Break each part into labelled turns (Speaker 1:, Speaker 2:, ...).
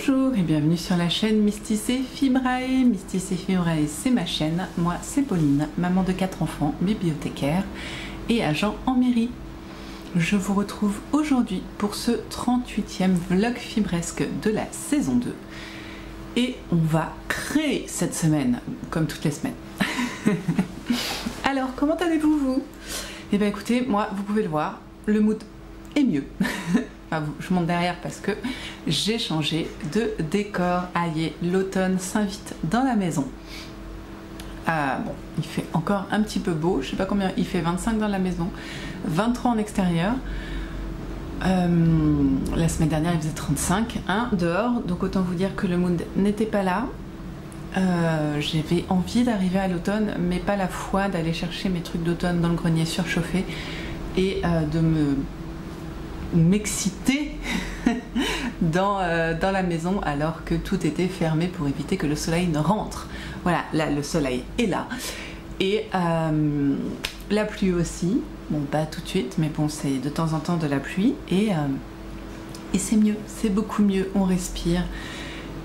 Speaker 1: Bonjour et bienvenue sur la chaîne Mysticée Fibrae. Mysticée Fibrae, c'est ma chaîne. Moi, c'est Pauline, maman de 4 enfants, bibliothécaire et agent en mairie. Je vous retrouve aujourd'hui pour ce 38e vlog fibresque de la saison 2. Et on va créer cette semaine, comme toutes les semaines. Alors, comment allez-vous, vous? Eh bien, écoutez, moi, vous pouvez le voir, le mood est mieux. Enfin, je monte derrière parce que j'ai changé de décor. Aïe, l'automne s'invite dans la maison. Bon, il fait encore un petit peu beau, je sais pas combien, il fait 25 dans la maison, 23 en extérieur. La semaine dernière il faisait 35 hein, dehors, donc autant vous dire que le mood n'était pas là. J'avais envie d'arriver à l'automne, mais pas la foi d'aller chercher mes trucs d'automne dans le grenier surchauffé et de m'exciter dans la maison alors que tout était fermé pour éviter que le soleil ne rentre. Voilà, là le soleil est là et la pluie aussi, bon pas tout de suite mais bon c'est de temps en temps de la pluie et c'est mieux, c'est beaucoup mieux, on respire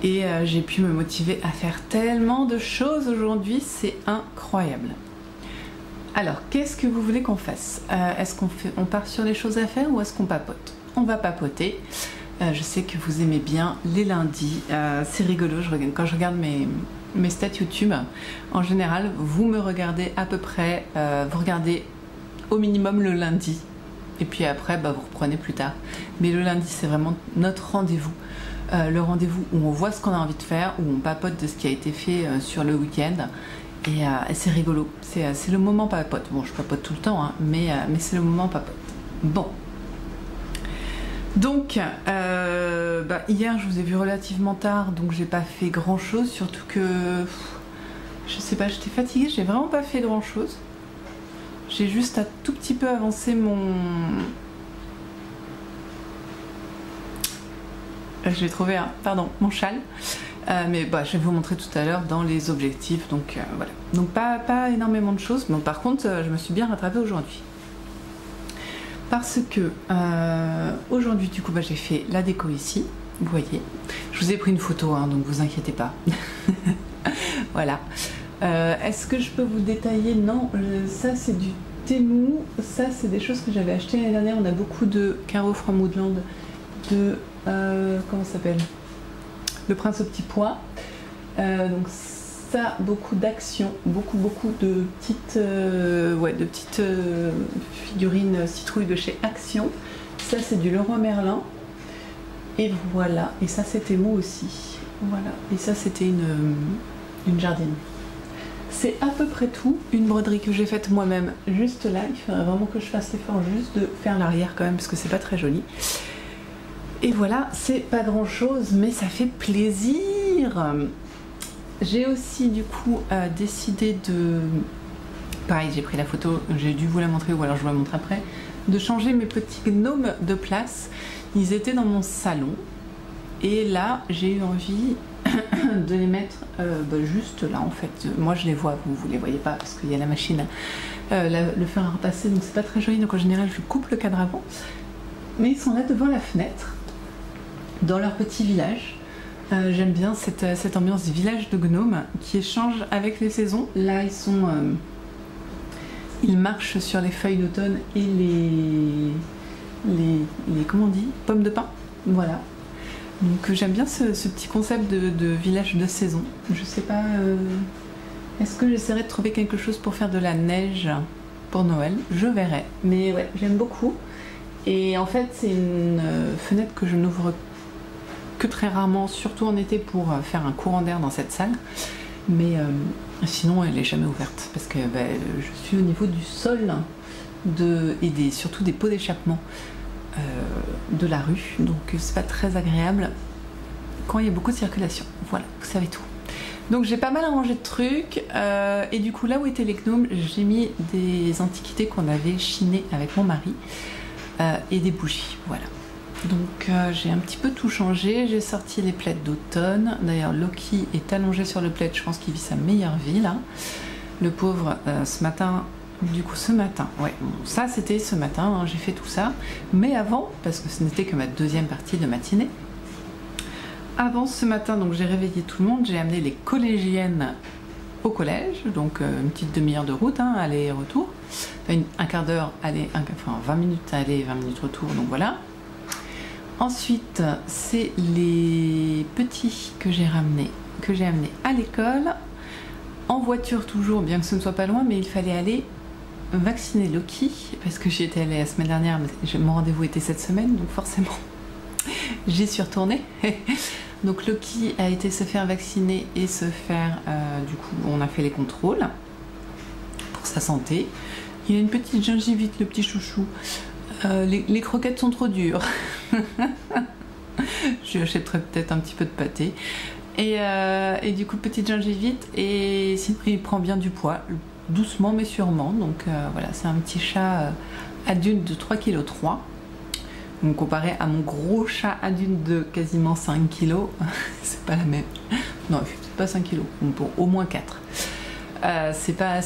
Speaker 1: et j'ai pu me motiver à faire tellement de choses aujourd'hui, c'est incroyable. Alors, qu'est-ce que vous voulez qu'on fasse? Est-ce qu'on part sur les choses à faire ou est-ce qu'on papote? On va papoter. Je sais que vous aimez bien les lundis. C'est rigolo, quand je regarde mes stats YouTube, en général, vous me regardez à peu près, vous regardez au minimum le lundi. Et puis après, vous reprenez plus tard. Mais le lundi, c'est vraiment notre rendez-vous. Le rendez-vous où on voit ce qu'on a envie de faire, où on papote de ce qui a été fait sur le week-end. Et c'est rigolo, c'est le moment papote. Bon, je papote tout le temps, hein, mais c'est le moment papote. Bon. Donc, hier, je vous ai vu relativement tard, donc j'ai pas fait grand-chose, surtout que... je sais pas, j'étais fatiguée, j'ai vraiment pas fait grand-chose. J'ai juste un tout petit peu avancé mon... J'ai trouvé mon châle. Mais je vais vous montrer tout à l'heure dans les objectifs, donc voilà. Donc pas énormément de choses, mais par contre je me suis bien rattrapée aujourd'hui. Parce que aujourd'hui du coup j'ai fait la déco ici, vous voyez. Je vous ai pris une photo, hein, donc vous inquiétez pas. Voilà. Est-ce que je peux vous détailler? Non, ça c'est du Temu, ça c'est des choses que j'avais achetées l'année dernière. On a beaucoup de Caro from Woodland, de... comment ça s'appelle? Le Prince au petit pois. Donc ça, beaucoup d'actions, beaucoup de petites, figurines citrouilles de chez Action. Ça c'est du Leroy Merlin. Et voilà. Et ça c'était moi aussi. Voilà. Et ça c'était une jardine. C'est à peu près tout. Une broderie que j'ai faite moi-même juste là. Il faudrait vraiment que je fasse l'effort juste de faire l'arrière quand même parce que c'est pas très joli. Et voilà, c'est pas grand chose, mais ça fait plaisir. J'ai aussi du coup décidé de... Pareil, j'ai pris la photo, j'ai dû vous la montrer ou alors je vous la montre après. De changer mes petits gnomes de place. Ils étaient dans mon salon. Et là, j'ai eu envie de les mettre juste là en fait. Moi je les vois, vous les voyez pas parce qu'il y a la machine, le fer à repasser, donc c'est pas très joli. Donc en général, je coupe le cadre avant. Mais ils sont là devant la fenêtre. Dans leur petit village. J'aime bien cette ambiance du village de gnomes qui échange avec les saisons. Là ils marchent sur les feuilles d'automne et les comment on dit, pommes de pin. Voilà. Donc j'aime bien ce petit concept de village de saison. Je sais pas, est-ce que j'essaierai de trouver quelque chose pour faire de la neige pour Noël? Je verrai. Mais ouais, j'aime beaucoup. Et en fait c'est une fenêtre que je n'ouvre que très rarement, surtout en été pour faire un courant d'air dans cette salle, mais sinon elle est jamais ouverte parce que je suis au niveau du sol et surtout des pots d'échappement de la rue, donc c'est pas très agréable quand il y a beaucoup de circulation. Voilà, vous savez tout. Donc j'ai pas mal arrangé de trucs et du coup là où étaient les gnomes, j'ai mis des antiquités qu'on avait chinées avec mon mari et des bougies, voilà. Donc j'ai un petit peu tout changé, j'ai sorti les plaids d'automne. D'ailleurs Loki est allongé sur le plaid, je pense qu'il vit sa meilleure vie là. Le pauvre ce matin, ouais, bon, ça c'était ce matin, hein, j'ai fait tout ça. Mais avant, parce que ce n'était que ma deuxième partie de matinée, avant ce matin, donc j'ai réveillé tout le monde, j'ai amené les collégiennes au collège, donc une petite demi-heure de route, hein, aller et retour, enfin, un quart d'heure aller, enfin 20 minutes aller, 20 minutes retour, donc voilà. Ensuite, c'est les petits que j'ai amenés à l'école, en voiture toujours, bien que ce ne soit pas loin, mais il fallait aller vacciner Loki, parce que j'y étais allée la semaine dernière, mais mon rendez-vous était cette semaine, donc forcément j'y suis retournée. Donc Loki a été se faire vacciner et se faire, du coup on a fait les contrôles pour sa santé. Il a une petite gingivite, le petit chouchou. Les croquettes sont trop dures. Je lui achèterai peut-être un petit peu de pâté. Et du coup petite gingivite, et sinon il prend bien du poids, doucement mais sûrement. Donc voilà, c'est un petit chat adulte de 3,3 kg. Donc comparé à mon gros chat adulte de quasiment 5 kg, c'est pas la même. Non, c'est pas 5 kg, bon, au moins 4. C'est pas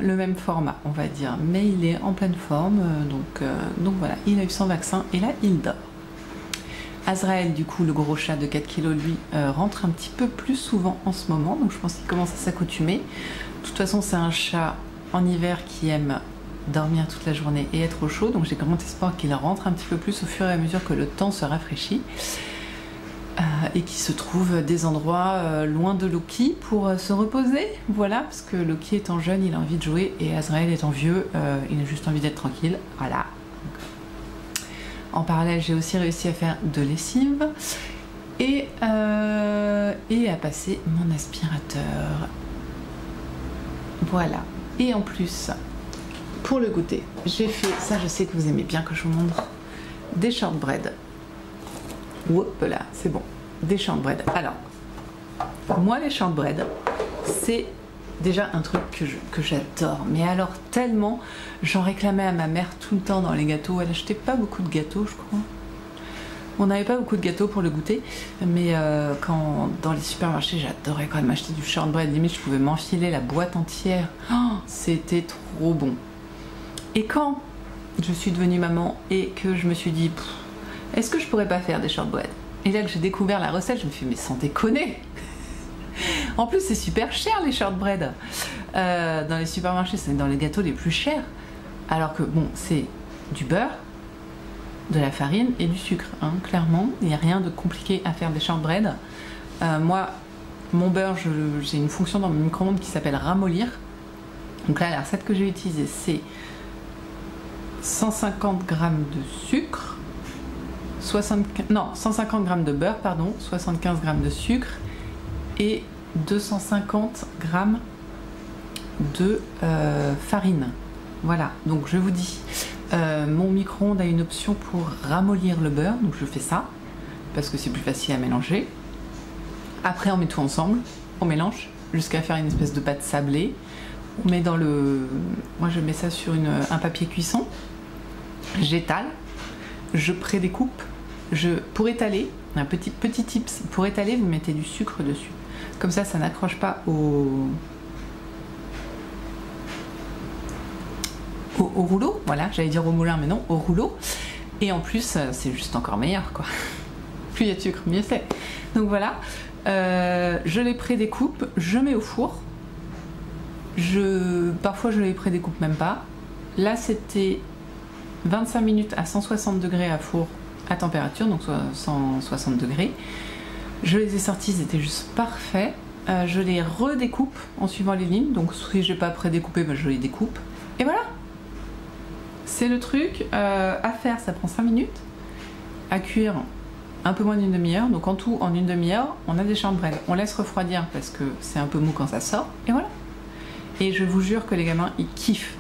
Speaker 1: le même format, on va dire, mais il est en pleine forme, donc voilà, il a eu son vaccin et là il dort. Azrael, du coup, le gros chat de 4 kg, lui, rentre un petit peu plus souvent en ce moment, donc je pense qu'il commence à s'accoutumer. De toute façon, c'est un chat en hiver qui aime dormir toute la journée et être au chaud, donc j'ai grand espoir qu'il rentre un petit peu plus au fur et à mesure que le temps se rafraîchit, et qu'il se trouve des endroits loin de Loki pour se reposer, voilà, parce que Loki étant jeune, il a envie de jouer, et Azrael étant vieux, il a juste envie d'être tranquille, voilà. En parallèle, j'ai aussi réussi à faire de lessive et à passer mon aspirateur, voilà. Et en plus, pour le goûter, j'ai fait, ça je sais que vous aimez bien que je vous montre, des shortbread. Hop là, c'est bon, des shortbread. Alors, moi les shortbread, c'est déjà un truc que j'adore, mais alors tellement, j'en réclamais à ma mère tout le temps dans les gâteaux. Elle achetait pas beaucoup de gâteaux, je crois. On n'avait pas beaucoup de gâteaux pour le goûter, mais quand dans les supermarchés, j'adorais quand elle m'achetait du shortbread. Limite, je pouvais m'enfiler la boîte entière. Oh, c'était trop bon. Et quand je suis devenue maman et que je me suis dit, est-ce que je pourrais pas faire des shortbread? Et là que j'ai découvert la recette, je me suis dit, mais sans déconner. En plus, c'est super cher les shortbread. Dans les supermarchés, c'est dans les gâteaux les plus chers. Alors que bon, c'est du beurre, de la farine et du sucre, hein, clairement. Il n'y a rien de compliqué à faire des shortbread. Moi, mon beurre, j'ai une fonction dans mon micro-ondes qui s'appelle ramollir. Donc là, la recette que j'ai utilisée, c'est 150 g de sucre, 150 g de beurre, pardon, 75 g de sucre et 250 g de farine. Voilà, donc je vous dis, mon micro-ondes a une option pour ramollir le beurre, donc je fais ça, parce que c'est plus facile à mélanger. Après on met tout ensemble, on mélange jusqu'à faire une espèce de pâte sablée. On met dans le... Moi je mets ça sur un papier cuisson, j'étale, je prédécoupe, pour étaler, un petit tips, pour étaler vous mettez du sucre dessus. Comme ça n'accroche pas au rouleau, voilà, j'allais dire au moulin mais non, au rouleau. Et en plus c'est juste encore meilleur quoi. Plus il y a de sucre, mieux c'est. Donc voilà, je les prédécoupe, je mets au four. Parfois je les prédécoupe même pas. Là c'était 25 minutes à 160 degrés à four à température, donc 160 degrés. Je les ai sortis, c'était juste parfait. Je les redécoupe en suivant les lignes, donc si je n'ai pas prédécoupé, je les découpe. Et voilà, c'est le truc à faire, ça prend 5 minutes. À cuire un peu moins d'une demi-heure, donc en tout, en une demi-heure, on a des shortbread. On laisse refroidir parce que c'est un peu mou quand ça sort, et voilà. Et je vous jure que les gamins, ils kiffent.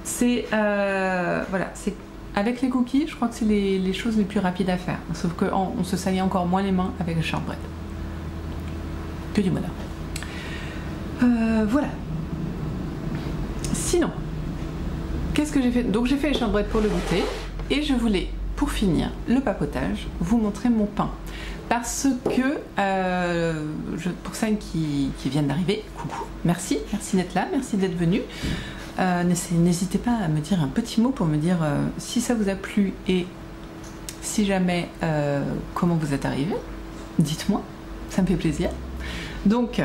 Speaker 1: C'est voilà, c'est avec les cookies, je crois que c'est les choses les plus rapides à faire. Sauf qu'on se salit encore moins les mains avec le shortbread. Que du bonheur. Voilà. Sinon, qu'est-ce que j'ai fait? Donc j'ai fait les shortbread pour le goûter. Et je voulais, pour finir le papotage, vous montrer mon pain. Parce que, pour celles qui viennent d'arriver, coucou, merci d'être là, merci d'être venu. N'hésitez pas à me dire un petit mot pour me dire si ça vous a plu et si jamais comment vous êtes arrivé. Dites-moi, ça me fait plaisir. Donc,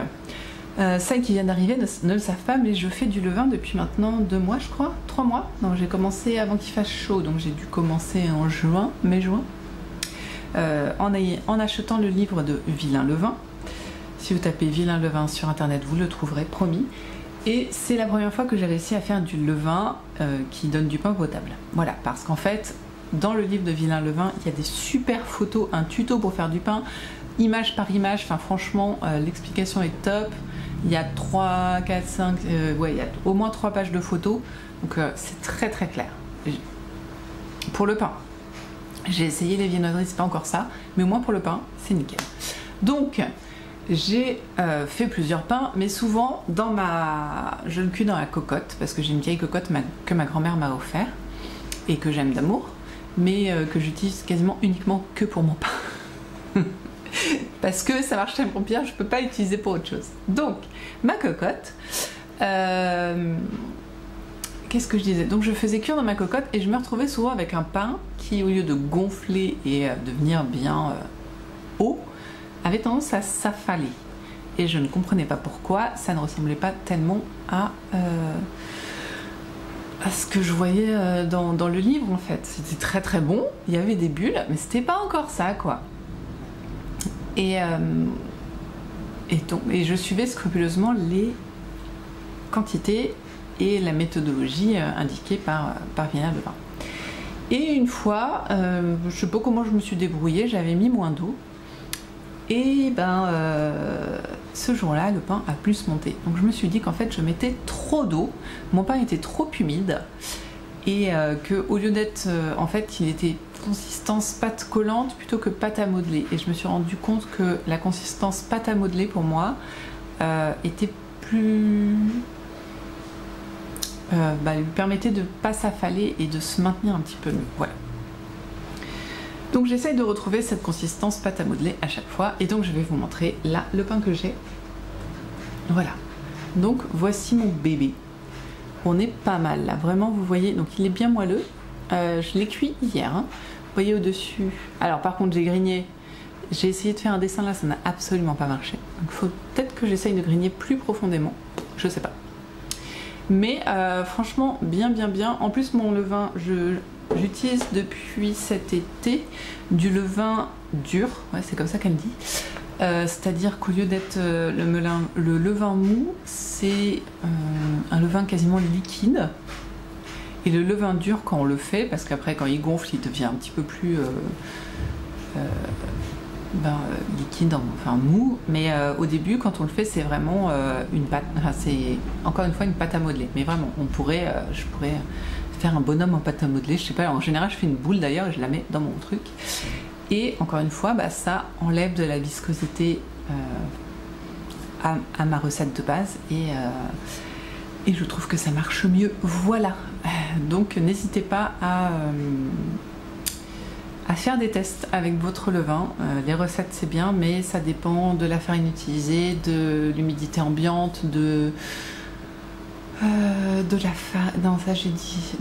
Speaker 1: celles qui viennent d'arriver ne le savent pas, mais je fais du levain depuis maintenant 2 mois, je crois, 3 mois. Non, j'ai commencé avant qu'il fasse chaud, donc j'ai dû commencer en juin, mai-juin, en achetant le livre de Vilain Levain. Si vous tapez Vilain Levain sur internet, vous le trouverez, promis. Et c'est la première fois que j'ai réussi à faire du levain qui donne du pain potable. Voilà, parce qu'en fait, dans le livre de Vilain Levain, il y a des super photos, un tuto pour faire du pain, image par image. Enfin, franchement, l'explication est top. Il y a 3, 4, 5, ouais, il y a au moins 3 pages de photos. Donc, c'est très très clair. Pour le pain, j'ai essayé les viennoiseries, c'est pas encore ça. Mais au moins pour le pain, c'est nickel. Donc, j'ai fait plusieurs pains, mais souvent je le cuis dans la cocotte, parce que j'ai une vieille cocotte que ma grand-mère m'a offert et que j'aime d'amour, mais que j'utilise quasiment uniquement que pour mon pain. Parce que ça marche tellement bien, je peux pas l'utiliser pour autre chose. Donc, ma cocotte, qu'est-ce que je disais? Donc je faisais cuire dans ma cocotte et je me retrouvais souvent avec un pain qui, au lieu de gonfler et devenir bien haut, avait tendance à s'affaler. Et je ne comprenais pas pourquoi, ça ne ressemblait pas tellement à ce que je voyais dans le livre en fait. C'était très très bon, il y avait des bulles, mais c'était pas encore ça quoi. Et je suivais scrupuleusement les quantités et la méthodologie indiquée par Vilain Levain. Et une fois, je sais pas comment je me suis débrouillée, j'avais mis moins d'eau. Et ce jour-là, le pain a plus monté. Donc je me suis dit qu'en fait, je mettais trop d'eau. Mon pain était trop humide. Et qu'au lieu d'être... en fait, il était consistance pâte collante plutôt que pâte à modeler. Et je me suis rendu compte que la consistance pâte à modeler, pour moi, était plus... lui permettait de ne pas s'affaler et de se maintenir un petit peu mieux. Voilà. Donc j'essaye de retrouver cette consistance pâte à modeler à chaque fois. Et donc je vais vous montrer là le pain que j'ai. Voilà. Donc voici mon bébé. On est pas mal là. Vraiment vous voyez. Donc il est bien moelleux. Je l'ai cuit hier. Hein. Vous voyez au-dessus. Alors par contre j'ai grigné. J'ai essayé de faire un dessin là. Ça n'a absolument pas marché. Donc il faut peut-être que j'essaye de grigner plus profondément. Je sais pas. Mais franchement bien. En plus mon levain j'utilise depuis cet été du levain dur, ouais, c'est comme ça qu'elle dit. C'est-à-dire qu'au lieu d'être le levain mou, c'est un levain quasiment liquide. Et le levain dur, quand on le fait, parce qu'après quand il gonfle, il devient un petit peu plus liquide, enfin mou. Mais au début, quand on le fait, c'est vraiment une pâte. Enfin, c'est encore une fois une pâte à modeler. Mais vraiment, je pourrais faire un bonhomme en pâte à modeler, je sais pas, en général je fais une boule d'ailleurs et je la mets dans mon truc et encore une fois ça enlève de la viscosité à ma recette de base et je trouve que ça marche mieux, voilà. Donc n'hésitez pas à faire des tests avec votre levain. Les recettes c'est bien, mais ça dépend de la farine utilisée, de l'humidité ambiante, de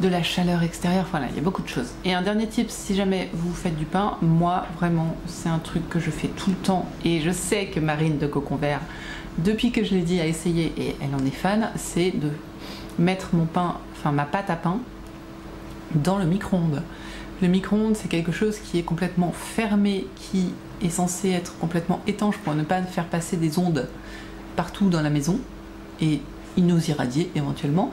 Speaker 1: la chaleur extérieure, voilà, il y a beaucoup de choses. Et un dernier tip, si jamais vous faites du pain, moi vraiment c'est un truc que je fais tout le temps et je sais que Marine de Cocon Vert, depuis que je l'ai dit, a essayé et elle en est fan, c'est de mettre ma pâte à pain dans le micro-ondes. Le micro-ondes c'est quelque chose qui est complètement fermé, qui est censé être complètement étanche pour ne pas faire passer des ondes partout dans la maison et il nous irradie éventuellement.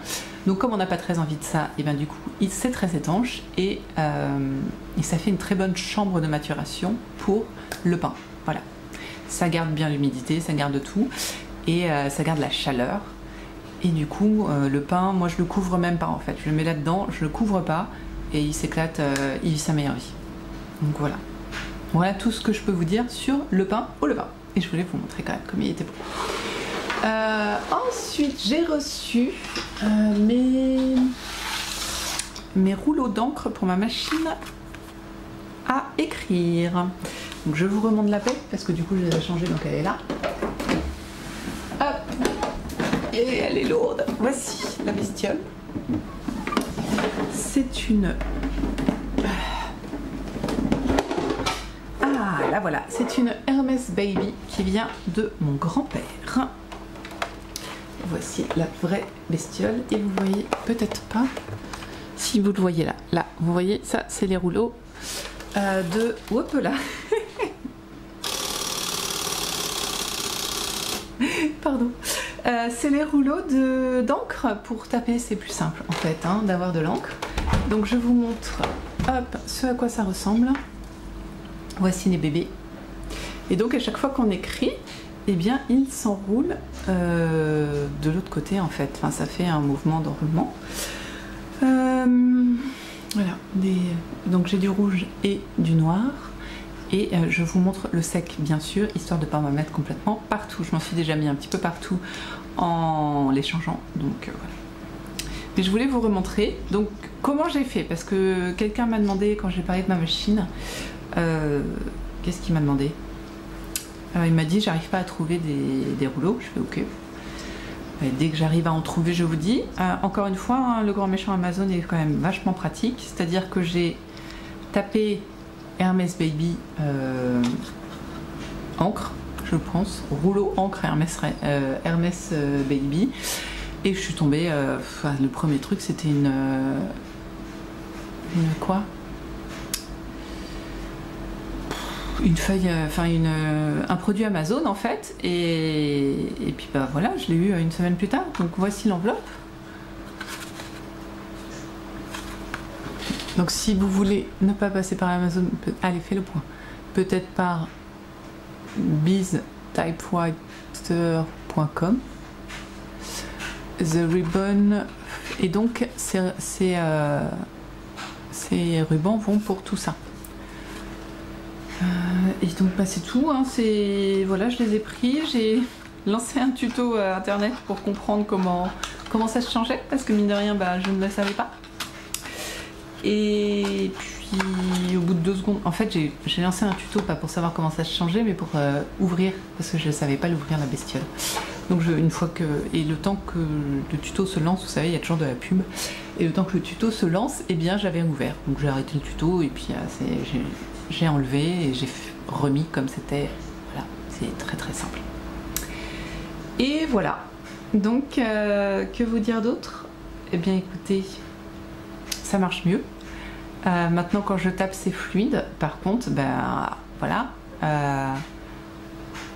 Speaker 1: Donc comme on n'a pas très envie de ça, et bien du coup c'est très étanche et ça fait une très bonne chambre de maturation pour le pain. Voilà, ça garde bien l'humidité, ça garde tout et ça garde la chaleur. Et du coup le pain, moi je le couvre même pas en fait, je le mets là-dedans, je le couvre pas et il s'éclate, il vit sa meilleure vie. Donc voilà tout ce que je peux vous dire sur le pain au levain. Et je voulais vous montrer quand même comme il était beau. Ensuite j'ai reçu mes rouleaux d'encre pour ma machine à écrire. Donc je vous remonte la plaque parce que du coup je les ai changées, donc elle est là. Hop. Et elle est lourde. Voici la bestiole. C'est une... voilà, c'est une Hermès Baby qui vient de mon grand-père. Voici la vraie bestiole et vous voyez peut-être pas, si vous le voyez là, vous voyez, ça c'est les rouleaux de... Hop là. Pardon. C'est les rouleaux d'encre pour taper, c'est plus simple en fait hein, d'avoir de l'encre. Donc je vous montre hop, ce à quoi ça ressemble. Voici les bébés. Et donc à chaque fois qu'on écrit, eh bien il s'enroule de l'autre côté en fait. Enfin ça fait un mouvement d'enroulement. Voilà. Donc j'ai du rouge et du noir. Et je vous montre le sec bien sûr, histoire de ne pas me mettre complètement partout. Je m'en suis déjà mis un petit peu partout en les changeant. Donc voilà. Mais je voulais vous remontrer donc comment j'ai fait. Parce que quelqu'un m'a demandé quand j'ai parlé de ma machine. Qu'est-ce qu'il m'a demandé? Il m'a dit j'arrive pas à trouver des rouleaux. Je fais ok. Et dès que j'arrive à en trouver, je vous dis. Encore une fois, hein, le grand méchant Amazon est quand même vachement pratique. C'est-à-dire que j'ai tapé Hermès Baby encre, je pense, rouleau encre Hermès Baby, et je suis tombée. Le premier truc, c'était une quoi? Une feuille, un produit Amazon en fait, et puis bah voilà, je l'ai eu une semaine plus tard. Donc voici l'enveloppe. Donc si vous voulez ne pas passer par Amazon, allez, fais le point. Peut-être par biztypewriter.com. The Ribbon. Et donc ces rubans vont pour tout ça. Et donc bah, c'est tout. Hein, voilà, je les ai pris. J'ai lancé un tuto internet pour comprendre comment ça se changeait. Parce que mine de rien, bah, je ne le savais pas. Et puis au bout de 2 secondes, en fait j'ai lancé un tuto pas pour savoir comment ça se changeait mais pour ouvrir, parce que je ne savais pas l'ouvrir la bestiole. Donc une fois que, et le temps que le tuto se lance, vous savez il y a toujours de la pub, et le temps que le tuto se lance, et bien j'avais ouvert. Donc j'ai arrêté le tuto et puis j'ai enlevé et j'ai remis comme c'était. Voilà, c'est très très simple. Et voilà, donc que vous dire d'autre? Eh bien écoutez, ça marche mieux. Maintenant quand je tape c'est fluide. Par contre, ben voilà,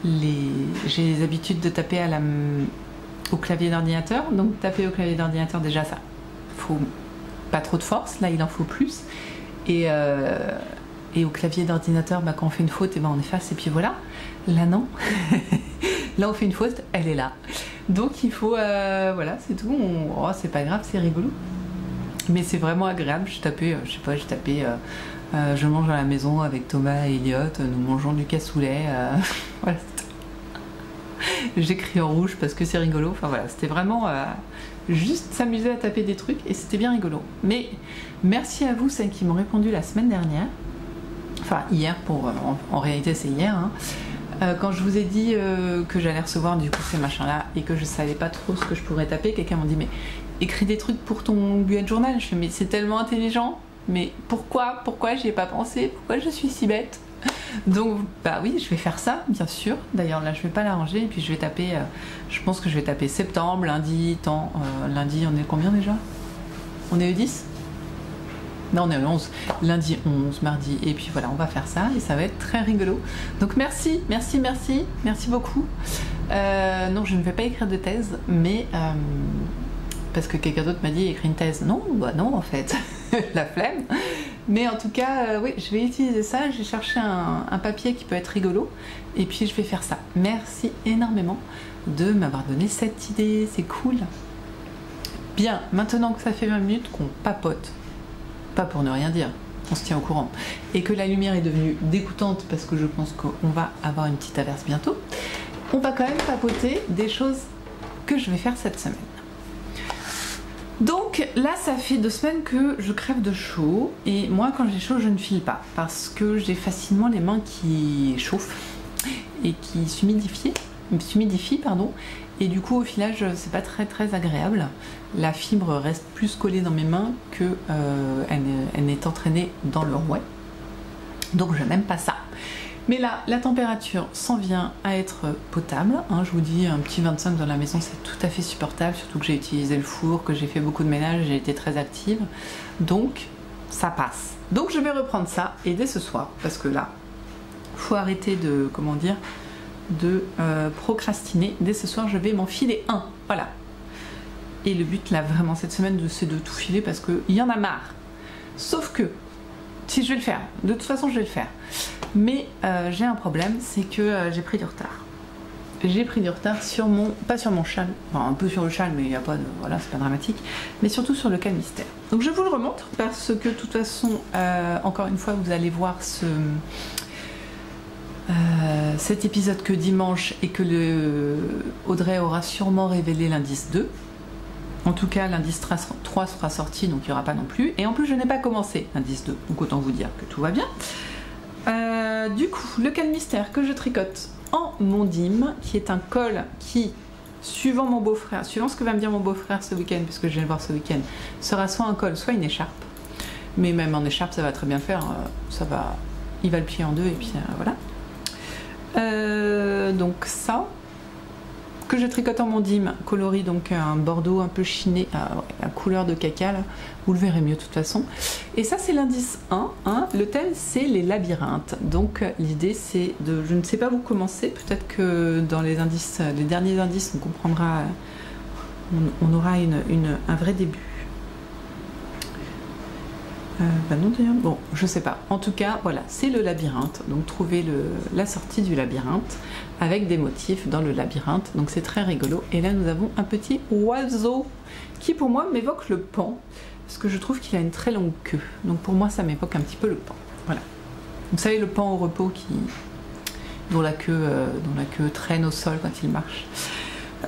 Speaker 1: j'ai l'habitude de taper au clavier d'ordinateur. Donc taper au clavier d'ordinateur, déjà ça faut pas trop de force. Là il en faut plus. Et au clavier d'ordinateur, bah, quand on fait une faute, et ben on efface et puis voilà. Là non. Là on fait une faute, elle est là. Donc il faut voilà, c'est tout. Oh, c'est pas grave, c'est rigolo. Mais c'est vraiment agréable. Je tapais, je sais pas, j'ai tapé je mange à la maison avec Thomas et Elliot, nous mangeons du cassoulet. Voilà. J'écris en rouge parce que c'est rigolo. Enfin voilà, c'était vraiment juste s'amuser à taper des trucs et c'était bien rigolo. Mais merci à vous, celles qui m'ont répondu la semaine dernière. Enfin hier, en réalité c'est hier. Hein. Quand je vous ai dit que j'allais recevoir du coup ces machins là et que je savais pas trop ce que je pourrais taper, quelqu'un m'a dit mais écris des trucs pour ton bullet journal. Je fais mais c'est tellement intelligent, mais pourquoi j'y ai pas pensé, pourquoi je suis si bête? Donc bah oui, je vais faire ça bien sûr. D'ailleurs là je vais pas l'arranger et puis je vais taper, je pense que je vais taper septembre, lundi, lundi on est combien déjà? On est le 10? Non, on est le 11, lundi 11, mardi, et puis voilà, on va faire ça et ça va être très rigolo. Donc merci beaucoup. Non, je ne vais pas écrire de thèse, mais parce que quelqu'un d'autre m'a dit écrire une thèse. Non, bah non en fait, la flemme. Mais en tout cas, oui, je vais utiliser ça. J'ai cherché un papier qui peut être rigolo, et puis je vais faire ça. Merci énormément de m'avoir donné cette idée, c'est cool. Bien, maintenant que ça fait 20 minutes qu'on papote, pas pour ne rien dire, on se tient au courant, et que la lumière est devenue dégoûtante parce que je pense qu'on va avoir une petite averse bientôt, on va quand même papoter des choses que je vais faire cette semaine. Donc là ça fait 2 semaines que je crève de chaud, et moi quand j'ai chaud je ne file pas parce que j'ai facilement les mains qui chauffent et qui s'humidifient, et du coup au filage c'est pas très agréable. La fibre reste plus collée dans mes mains que elle n'est entraînée dans le rouet, donc je n'aime pas ça. Mais là, la température s'en vient à être potable, hein, je vous dis un petit 25 dans la maison c'est tout à fait supportable, surtout que j'ai utilisé le four, que j'ai fait beaucoup de ménage, j'ai été très active, donc ça passe. Donc je vais reprendre ça et dès ce soir, parce que là, faut arrêter de, comment dire, de procrastiner. Dès ce soir je vais m'en filer un, voilà. Et le but là vraiment cette semaine c'est de tout filer parce qu'il y en a marre. Sauf que, si je vais le faire, de toute façon je vais le faire. Mais j'ai un problème, c'est que j'ai pris du retard. J'ai pris du retard sur mon, pas sur mon châle, enfin un peu sur le châle mais il n'y a pas de, voilà c'est pas dramatique, mais surtout sur le calmistère. Donc je vous le remontre parce que de toute façon, encore une fois vous allez voir cet épisode que dimanche et que Audrey aura sûrement révélé l'indice 2. En tout cas, l'indice 3 sera sorti, donc il n'y aura pas non plus. Et en plus, je n'ai pas commencé l'indice 2, donc autant vous dire que tout va bien. Du coup, le calmistère que je tricote en mondim, qui est un col qui, suivant mon beau-frère, suivant ce que va me dire mon beau-frère ce week-end, puisque je vais le voir ce week-end, sera soit un col, soit une écharpe. Mais même en écharpe, ça va très bien le faire. Ça va, il va le plier en deux et puis voilà. Donc ça que je tricote en mondim, coloris donc un bordeaux un peu chiné à couleur de caca là. Vous le verrez mieux de toute façon. Et ça c'est l'indice 1, hein. Le thème c'est les labyrinthes, donc l'idée c'est de, je ne sais pas où commencer, peut-être que dans les indices, les derniers indices on comprendra, on aura un vrai début. Bah non d'ailleurs, bon je sais pas, en tout cas voilà c'est le labyrinthe, donc trouver la sortie du labyrinthe avec des motifs dans le labyrinthe, donc c'est très rigolo. Et là nous avons un petit oiseau qui pour moi m'évoque le paon, parce que je trouve qu'il a une très longue queue, donc pour moi ça m'évoque un petit peu le paon, voilà. Vous savez le paon au repos dont la queue traîne au sol quand il marche.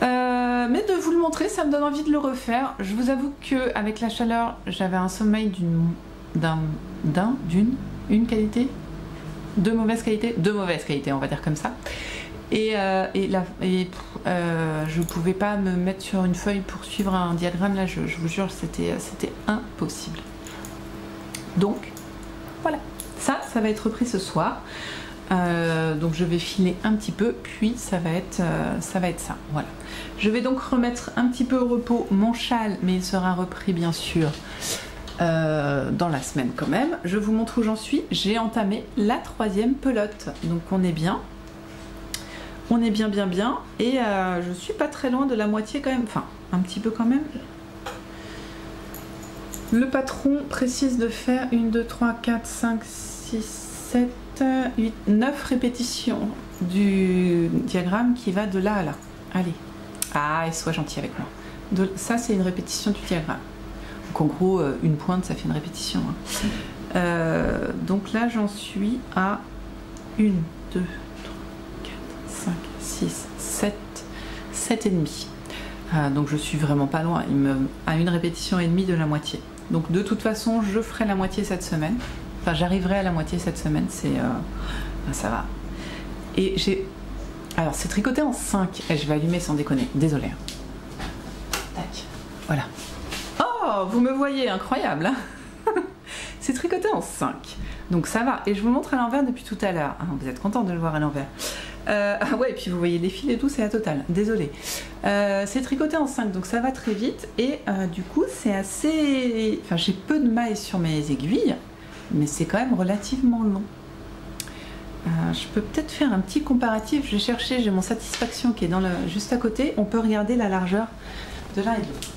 Speaker 1: Mais de vous le montrer ça me donne envie de le refaire. Je vous avoue que avec la chaleur j'avais un sommeil d'une qualité, de mauvaise qualité on va dire comme ça, et je pouvais pas me mettre sur une feuille pour suivre un diagramme là, je vous jure c'était impossible. Donc voilà, ça va être repris ce soir. Donc je vais filer un petit peu, puis ça va être ça, voilà. Je vais donc remettre un petit peu au repos mon châle, mais il sera repris bien sûr dans la semaine quand même. Je vous montre où j'en suis. J'ai entamé la 3e pelote, donc on est bien, et je suis pas très loin de la moitié quand même, enfin un petit peu quand même. Le patron précise de faire 1, 2, 3, 4, 5, 6, 7, 8, 9 répétitions du diagramme qui va de là à là. Allez, et sois gentil avec moi. Ça c'est une répétition du diagramme. Donc en gros, une pointe ça fait une répétition. Hein. Donc là j'en suis à 1, 2, 3, 4, 5, 6, 7 et demi. Donc je suis vraiment pas loin, à une répétition et demie de la moitié. Donc de toute façon je ferai la moitié cette semaine. Enfin, j'arriverai à la moitié cette semaine, ça va. Et alors, c'est tricoté en 5. Et je vais allumer sans déconner, désolée. Tac, voilà. Oh, vous me voyez, incroyable. Hein. C'est tricoté en 5. Donc ça va. Et je vous montre à l'envers depuis tout à l'heure. Ah, vous êtes content de le voir à l'envers. Ah ouais, et puis vous voyez les fils et tout, c'est la totale. Désolée. C'est tricoté en 5, donc ça va très vite. Et du coup, c'est assez... Enfin, j'ai peu de mailles sur mes aiguilles, mais c'est quand même relativement long. Je peux peut-être faire un petit comparatif. J'ai cherché, j'ai mon Satisfaction qui est juste à côté. On peut regarder la largeur de l'un et de l'autre.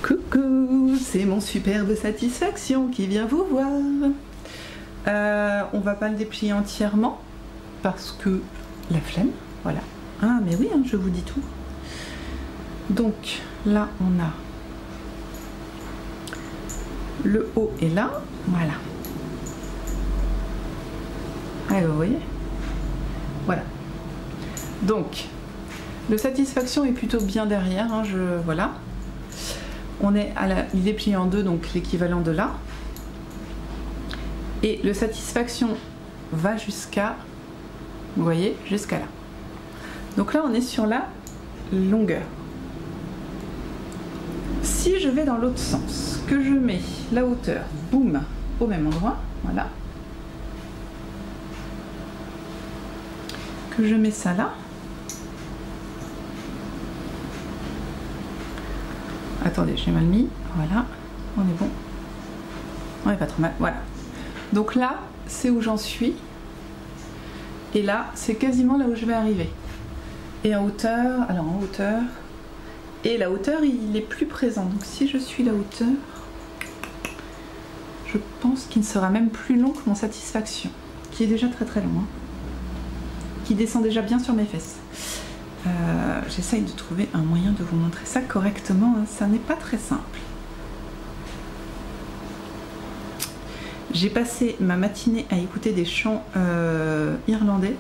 Speaker 1: Coucou, c'est mon superbe Satisfaction qui vient vous voir. On va pas le déplier entièrement parce que la flemme, voilà. Ah mais oui, hein, je vous dis tout. Donc là on a le haut est là, voilà. Allez, vous voyez, voilà. Donc le Satisfaction est plutôt bien derrière, hein, voilà. On est il est plié en deux, donc l'équivalent de là. Et le Satisfaction va jusqu'à, vous voyez, jusqu'à là. Donc là on est sur la longueur. Si je vais dans l'autre sens, que je mets la hauteur, boum, au même endroit, voilà. Que je mets ça là. Attendez, j'ai mal mis, voilà, on est bon. On est pas trop mal, voilà. Donc là, c'est où j'en suis. Et là, c'est quasiment là où je vais arriver. Et en hauteur, alors en hauteur, et la hauteur, il est plus présent. Donc si je suis la hauteur, je pense qu'il sera même plus long que mon satisfaction, qui est déjà très très long, hein, qui descend déjà bien sur mes fesses. J'essaye de trouver un moyen de vous montrer ça correctement, hein. Ça n'est pas très simple. J'ai passé ma matinée à écouter des chants irlandais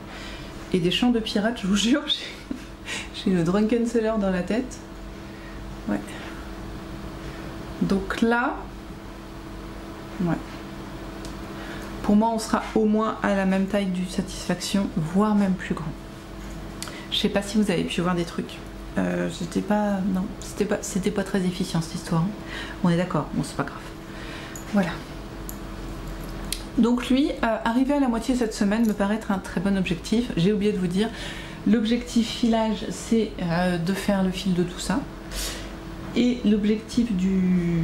Speaker 1: et des chants de pirates, je vous jure, j'ai le Drunken Sailor dans la tête. Ouais. Donc là, ouais. Pour moi, on sera au moins à la même taille du satisfaction, voire même plus grand. Je sais pas si vous avez pu voir des trucs. J'étais pas, non, c'était pas très efficient cette histoire. On est d'accord, bon c'est pas grave. Voilà. Donc lui, arriver à la moitié cette semaine me paraît être un très bon objectif. J'ai oublié de vous dire, l'objectif filage, c'est de faire le fil de tout ça. Et l'objectif du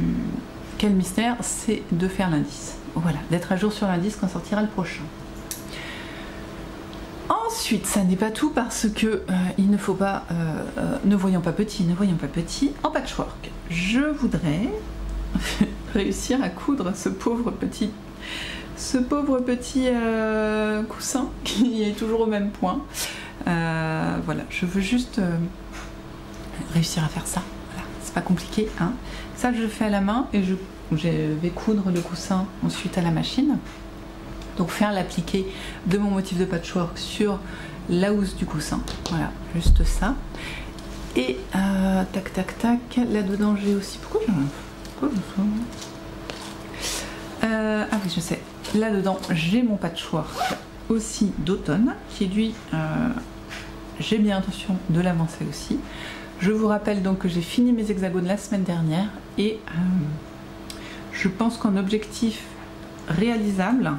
Speaker 1: Quel Mystère, c'est de faire l'indice. Voilà, d'être à jour sur l'indice quand sortira le prochain. Ensuite, ça n'est pas tout parce que il ne faut pas, ne voyons pas petit, en patchwork. Je voudrais réussir à coudre ce pauvre petit coussin qui est toujours au même point. Voilà, je veux juste réussir à faire ça. Voilà, c'est pas compliqué, hein. Ça, je le fais à la main et je vais coudre le coussin ensuite à la machine. Donc faire l'appliqué de mon motif de patchwork sur la housse du coussin. Voilà, juste ça. Et tac tac tac, là-dedans j'ai aussi... Pourquoi ah oui, je sais. Là-dedans j'ai mon patchwork aussi d'automne qui lui, j'ai bien intention de l'avancer aussi. Je vous rappelle donc que j'ai fini mes hexagones la semaine dernière et je pense qu'en objectif réalisable,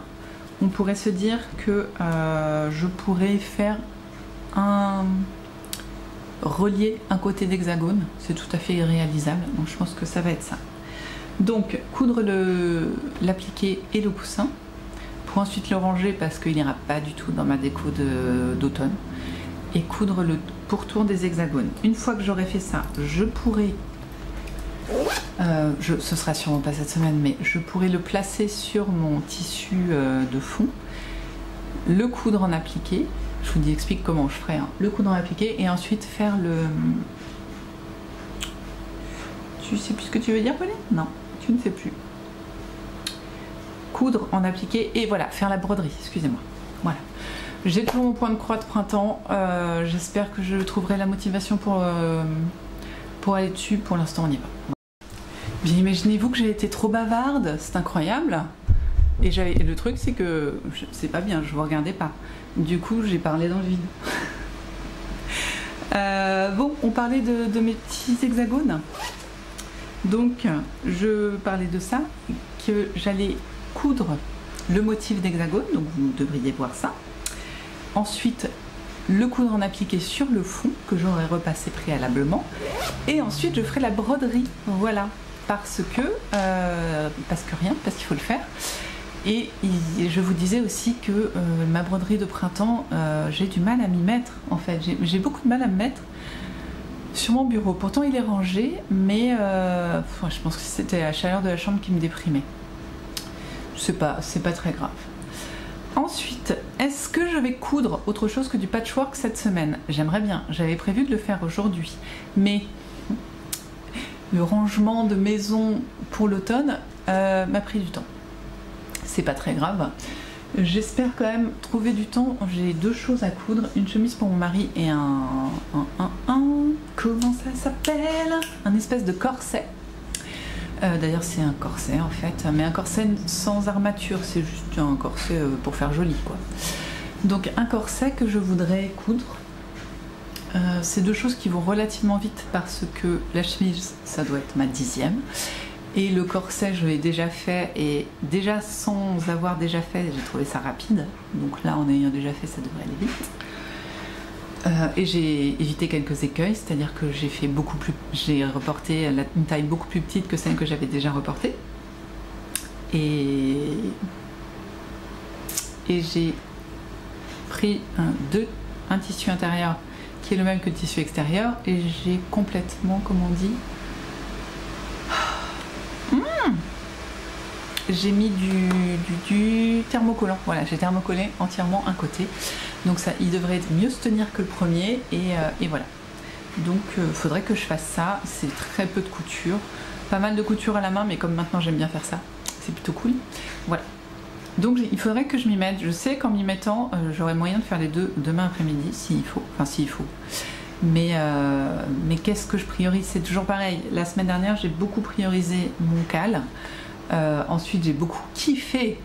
Speaker 1: on pourrait se dire que je pourrais faire un relier un côté d'hexagone, c'est tout à fait réalisable, donc je pense que ça va être ça. Donc coudre l'appliqué et le coussin pour ensuite le ranger parce qu'il n'ira pas du tout dans ma déco d'automne et coudre le pourtour des hexagones. Une fois que j'aurai fait ça, je pourrai ce sera sûrement pas cette semaine, mais je pourrais le placer sur mon tissu de fond, le coudre en appliqué. Je vous explique comment je ferai, hein. Le coudre en appliqué et ensuite faire le... Tu sais plus ce que tu veux dire, Pauline? Non, tu ne sais plus. Coudre en appliqué et voilà, faire la broderie, excusez-moi. Voilà. J'ai toujours mon point de croix de printemps. J'espère que je trouverai la motivation pour aller dessus. Pour l'instant, on y va. Bien, imaginez-vous que j'ai été trop bavarde, c'est incroyable. Et le truc, c'est que c'est pas bien, je vous regardais pas. Du coup, j'ai parlé dans le vide. Bon, on parlait de mes petits hexagones. Donc, je parlais de ça, que j'allais coudre le motif d'hexagone, donc vous devriez voir ça. Ensuite, le coudre en appliqué sur le fond, que j'aurais repassé préalablement. Et ensuite, je ferai la broderie, voilà. Parce qu'il faut le faire. Et je vous disais aussi que ma broderie de printemps, j'ai du mal à m'y mettre, en fait. J'ai beaucoup de mal à me mettre sur mon bureau. Pourtant, il est rangé, mais je pense que c'était la chaleur de la chambre qui me déprimait. C'est pas très grave. Ensuite, est-ce que je vais coudre autre chose que du patchwork cette semaine? J'aimerais bien, j'avais prévu de le faire aujourd'hui, mais le rangement de maison pour l'automne m'a pris du temps. C'est pas très grave. J'espère quand même trouver du temps. J'ai deux choses à coudre, une chemise pour mon mari et comment ça s'appelle? Un espèce de corset. D'ailleurs c'est un corset en fait, mais un corset sans armature, c'est juste un corset pour faire joli quoi. Donc un corset que je voudrais coudre C'est deux choses qui vont relativement vite parce que la chemise, ça doit être ma 10e. Et le corset, je l'ai déjà fait. Et déjà, sans avoir déjà fait, j'ai trouvé ça rapide. Donc là, en ayant déjà fait, ça devrait aller vite. Et j'ai évité quelques écueils, c'est-à-dire que j'ai reporté une taille beaucoup plus petite que celle que j'avais déjà reportée. Et j'ai pris un tissu intérieur qui est le même que le tissu extérieur et j'ai complètement, comme on dit, j'ai mis du thermocollant. Voilà, j'ai thermocollé entièrement un côté. Donc ça, il devrait mieux se tenir que le premier et voilà. Donc faudrait que je fasse ça. C'est très peu de couture. Pas mal de couture à la main, mais comme maintenant j'aime bien faire ça, c'est plutôt cool. Voilà. Donc il faudrait que je m'y mette. Je sais qu'en m'y mettant, j'aurai moyen de faire les deux demain après-midi s'il faut. Enfin s'il faut. Mais qu'est-ce que je priorise? C'est toujours pareil. La semaine dernière, j'ai beaucoup priorisé mon cal. Ensuite, j'ai beaucoup kiffé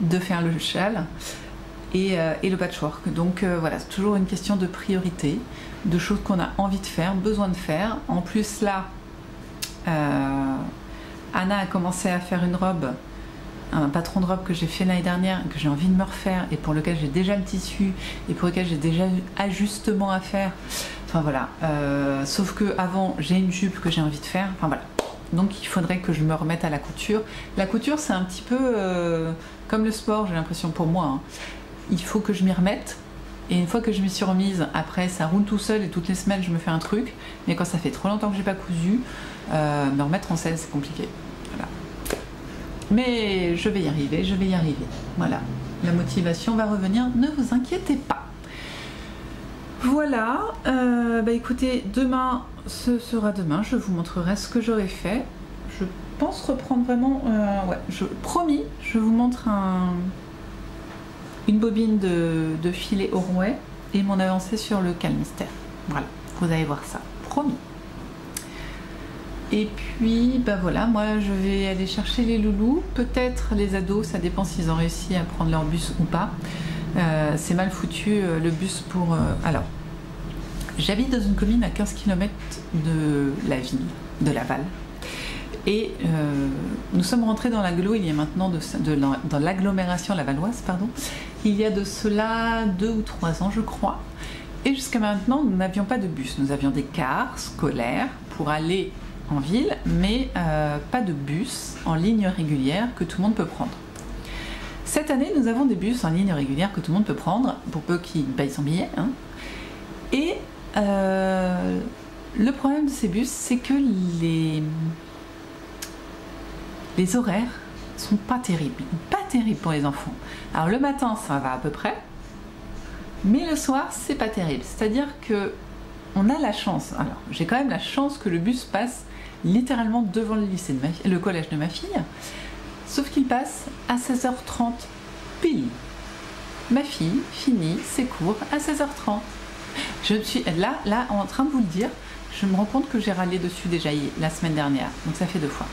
Speaker 1: de faire le châle et le patchwork. Donc voilà, c'est toujours une question de priorité, de choses qu'on a envie de faire, besoin de faire. En plus là, Anna a commencé à faire une robe, un patron de robe que j'ai fait l'année dernière, que j'ai envie de me refaire et pour lequel j'ai déjà le tissu et pour lequel j'ai déjà eu ajustement à faire. Enfin voilà, sauf que avant j'ai une jupe que j'ai envie de faire. Enfin voilà. Donc il faudrait que je me remette à la couture. La couture c'est un petit peu comme le sport, j'ai l'impression pour moi. Hein. Il faut que je m'y remette. Et une fois que je m'y suis remise, après ça roule tout seul et toutes les semaines je me fais un truc. Mais quand ça fait trop longtemps que j'ai pas cousu, me remettre en selle c'est compliqué. Voilà. Mais je vais y arriver, je vais y arriver. Voilà. La motivation va revenir, ne vous inquiétez pas. Voilà, bah écoutez, demain, ce sera demain, je vous montrerai ce que j'aurai fait. Je pense reprendre vraiment, promis, je vous montre une bobine de filet au rouet et mon avancée sur le cal mystère. Voilà, vous allez voir ça, promis. Et puis, bah voilà, moi je vais aller chercher les loulous, peut-être les ados, ça dépend s'ils ont réussi à prendre leur bus ou pas. C'est mal foutu le bus pour... Alors, j'habite dans une commune à 15 km de la ville, de Laval. Et nous sommes rentrés dans l'agglo il y a maintenant dans l'agglomération lavalloise, pardon. Il y a de cela 2 ou 3 ans, je crois. Et jusqu'à maintenant, nous n'avions pas de bus. Nous avions des cars scolaires pour aller en ville, mais pas de bus en ligne régulière que tout le monde peut prendre. Cette année, nous avons des bus en ligne régulière que tout le monde peut prendre, pour peu qu'il paye son billet. Hein. Et le problème de ces bus, c'est que les horaires sont pas terribles pour les enfants. Alors le matin, ça va à peu près, mais le soir, c'est pas terrible. C'est-à-dire que on a la chance. Alors, j'ai quand même la chance que le bus passe littéralement devant le lycée de le collège de ma fille. Sauf qu'il passe à 16h30 pile. Ma fille finit ses cours à 16h30. Je suis là, en train de vous le dire, je me rends compte que j'ai râlé dessus déjà la semaine dernière. Donc ça fait 2 fois.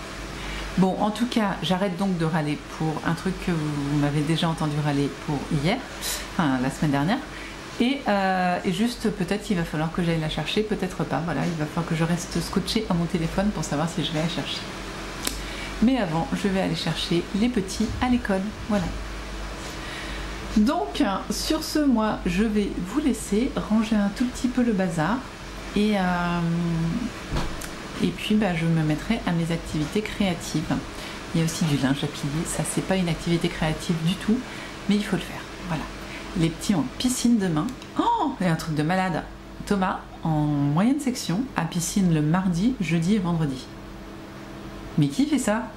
Speaker 1: Bon, en tout cas, j'arrête donc de râler pour un truc que vous m'avez déjà entendu râler pour hier, enfin la semaine dernière. Et juste, peut-être qu'il va falloir que j'aille la chercher, peut-être pas. Voilà, il va falloir que je reste scotché à mon téléphone pour savoir si je vais la chercher. Mais avant, je vais aller chercher les petits à l'école. Voilà. Donc, sur ce, moi, je vais vous laisser ranger un tout petit peu le bazar. Et puis, bah, je me mettrai à mes activités créatives. Il y a aussi du linge à plier. Ça, c'est pas une activité créative du tout, mais il faut le faire. Voilà. Les petits ont piscine demain. Oh, il y a un truc de malade. Thomas, en moyenne section, à piscine le mardi, jeudi et vendredi. Mais qui fait ça?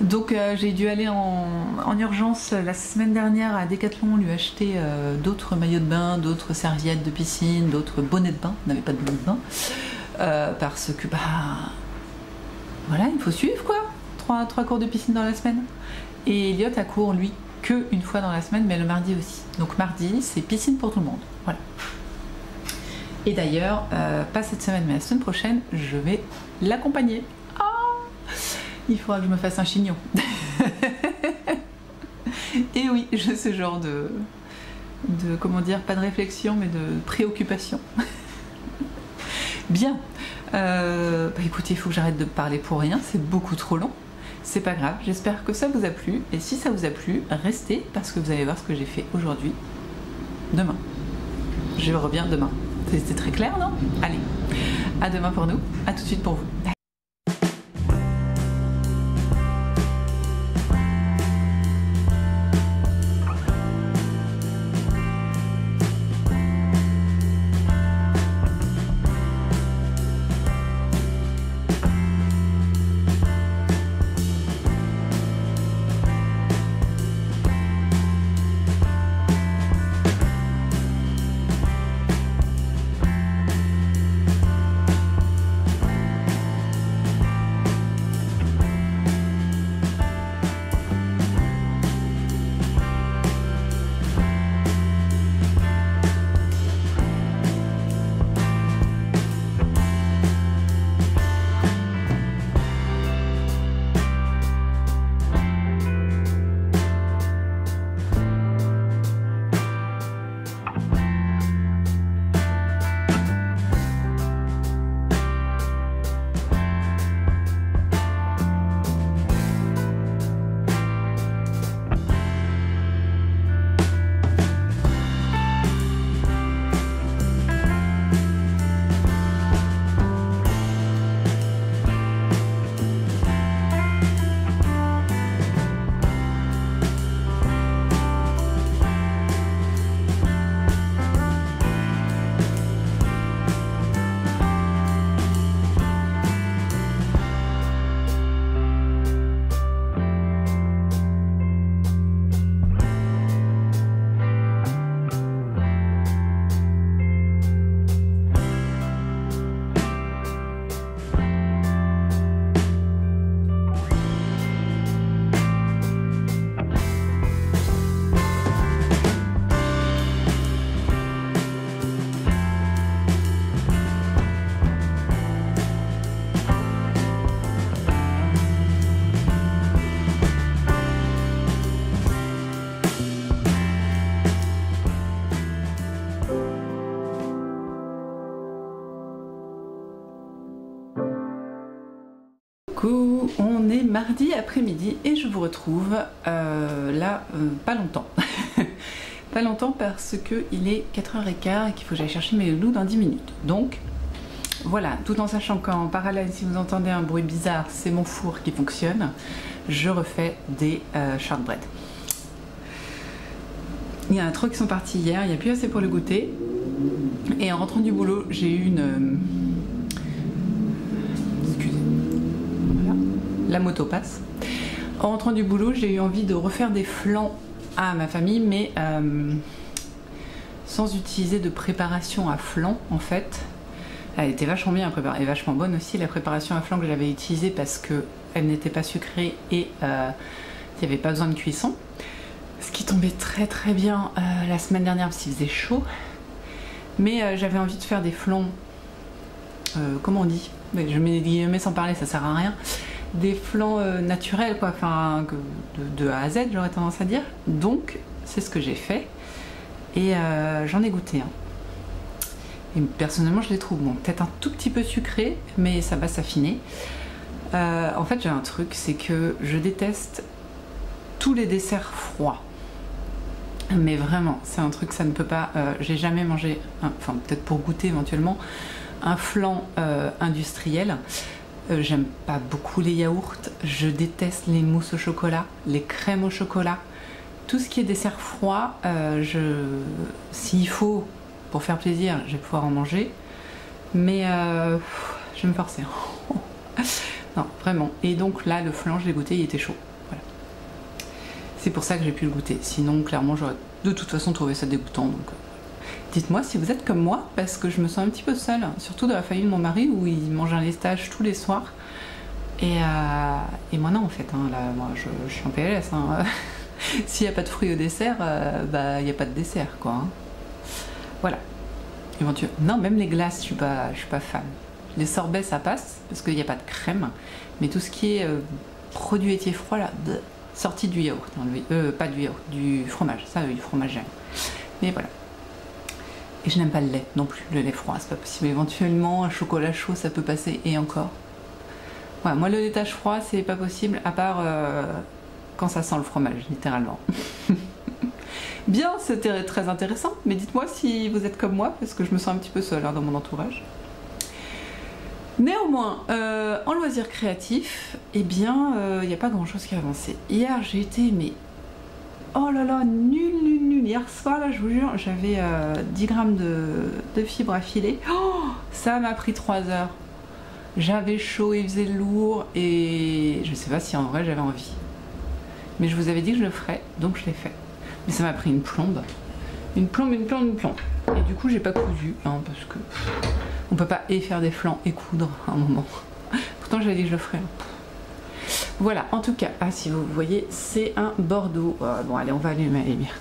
Speaker 1: Donc j'ai dû aller en urgence la semaine dernière à Decathlon lui acheter d'autres maillots de bain, d'autres serviettes de piscine, d'autres bonnets de bain. On n'avait pas de bonnets de bain. Parce que, bah... Voilà, il faut suivre quoi. 3 cours de piscine dans la semaine. Et Elliot a cours, lui, que une fois dans la semaine, mais le mardi aussi. Donc mardi, c'est piscine pour tout le monde. Voilà. Et d'ailleurs, pas cette semaine, mais la semaine prochaine, je vais l'accompagner. Il faudra que je me fasse un chignon. Et oui, j'ai ce genre comment dire, pas de réflexion, mais de préoccupation. Bien. Écoutez, il faut que j'arrête de parler pour rien, c'est beaucoup trop long. C'est pas grave, j'espère que ça vous a plu. Et si ça vous a plu, restez parce que vous allez voir ce que j'ai fait aujourd'hui. Demain. Je reviens demain. C'était très clair, non? Allez, à demain pour nous, à tout de suite pour vous. Coucou, on est mardi après-midi et je vous retrouve là, pas longtemps. Pas longtemps parce qu'il est 4h15 et qu'il faut que j'aille chercher mes loups dans 10 minutes. Donc voilà, tout en sachant qu'en parallèle, si vous entendez un bruit bizarre, c'est mon four qui fonctionne, je refais des shortbread. Il y a un truc qui sont partis hier, il n'y a plus assez pour le goûter. Et en rentrant du boulot, j'ai eu une... la moto passe. En rentrant du boulot, j'ai eu envie de refaire des flancs à ma famille, mais sans utiliser de préparation à flanc en fait. Elle était vachement bien préparée, et vachement bonne aussi la préparation à flanc que j'avais utilisée parce qu'elle n'était pas sucrée et il n'y avait pas besoin de cuisson. Ce qui tombait très très bien la semaine dernière parce qu'il faisait chaud. Mais j'avais envie de faire des flancs, comment on dit? Je mets des guillemets sans parler, ça sert à rien. Des flancs naturels quoi, enfin de A à Z j'aurais tendance à dire. Donc c'est ce que j'ai fait et j'en ai goûté un. Et personnellement je les trouve bon, peut-être un tout petit peu sucré mais ça va s'affiner. En fait j'ai un truc, c'est que je déteste tous les desserts froids. Mais vraiment c'est un truc, ça ne peut pas, j'ai jamais mangé, enfin peut-être pour goûter éventuellement, un flan industriel. J'aime pas beaucoup les yaourts, je déteste les mousses au chocolat, les crèmes au chocolat. Tout ce qui est dessert froid, s'il faut, pour faire plaisir, je vais pouvoir en manger. Mais je vais me forcer. Non, vraiment. Et donc là, le flan, je l'ai goûté, il était chaud. Voilà. C'est pour ça que j'ai pu le goûter. Sinon, clairement, j'aurais de toute façon trouvé ça dégoûtant. Donc, dites-moi si vous êtes comme moi, parce que je me sens un petit peu seule, surtout dans la famille de mon mari où il mange un laitage tous les soirs. Et moi non en fait, hein, là moi je suis en PLS. Hein. S'il n'y a pas de fruits au dessert, bah il n'y a pas de dessert quoi. Hein. Voilà. Non, même les glaces, je suis pas fan. Les sorbets ça passe parce qu'il n'y a pas de crème, mais tout ce qui est produit laitier froid là, sorti du yaourt, hein, pas du yaourt, du fromage. Ça, du fromage j'aime. Mais voilà. Et je n'aime pas le lait non plus, le lait froid, c'est pas possible. Éventuellement, un chocolat chaud, ça peut passer, et encore. Ouais, moi, le laitage froid, c'est pas possible, à part quand ça sent le fromage, littéralement. Bien, c'était très intéressant, mais dites-moi si vous êtes comme moi, parce que je me sens un petit peu seule hein, dans mon entourage. Néanmoins, en loisirs créatifs, eh bien, il n'y a pas grand-chose qui a avancé. Hier, j'ai été, mais... Oh là là, nul. Hier soir, là, je vous jure, j'avais 10 grammes de fibres à filer. Oh, ça m'a pris 3 heures. J'avais chaud, il faisait lourd, et je sais pas si en vrai j'avais envie. Mais je vous avais dit que je le ferais, donc je l'ai fait. Mais ça m'a pris une plombe. Une plombe. Et du coup, j'ai pas cousu, hein, parce que on peut pas et faire des flancs et coudre à un moment. Pourtant, j'avais dit que je le ferais. Voilà, en tout cas, ah, si vous voyez, c'est un bordeaux. Bon, allez, on va allumer la lumière.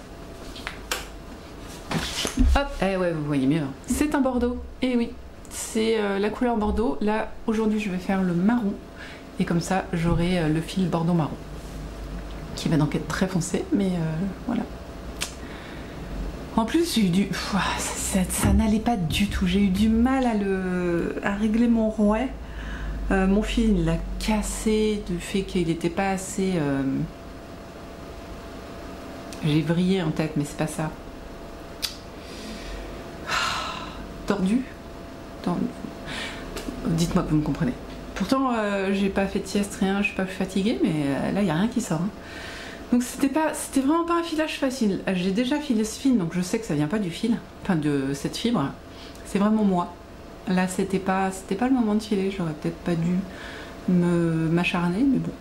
Speaker 1: Hop, eh ouais, vous voyez mieux. C'est un bordeaux, et oui, c'est la couleur bordeaux. Là, aujourd'hui, je vais faire le marron, et comme ça, j'aurai le fil bordeaux marron, qui va donc être très foncé, mais voilà. En plus, j'ai eu du... ça n'allait pas du tout. J'ai eu du mal à régler mon rouet. Mon fil, il l'a cassé du fait qu'il n'était pas assez... J'ai vrillé en tête, mais c'est pas ça. Tordu. Dites-moi que vous me comprenez. Pourtant, j'ai pas fait de sieste, rien, je suis pas plus fatiguée, mais là, il n'y a rien qui sort. Hein. Donc c'était vraiment pas un filage facile. J'ai déjà filé ce fil, donc je sais que ça vient pas du fil, enfin de cette fibre. C'est vraiment moi. Là, c'était pas le moment de filer. J'aurais peut-être pas dû m'acharner, mais bon.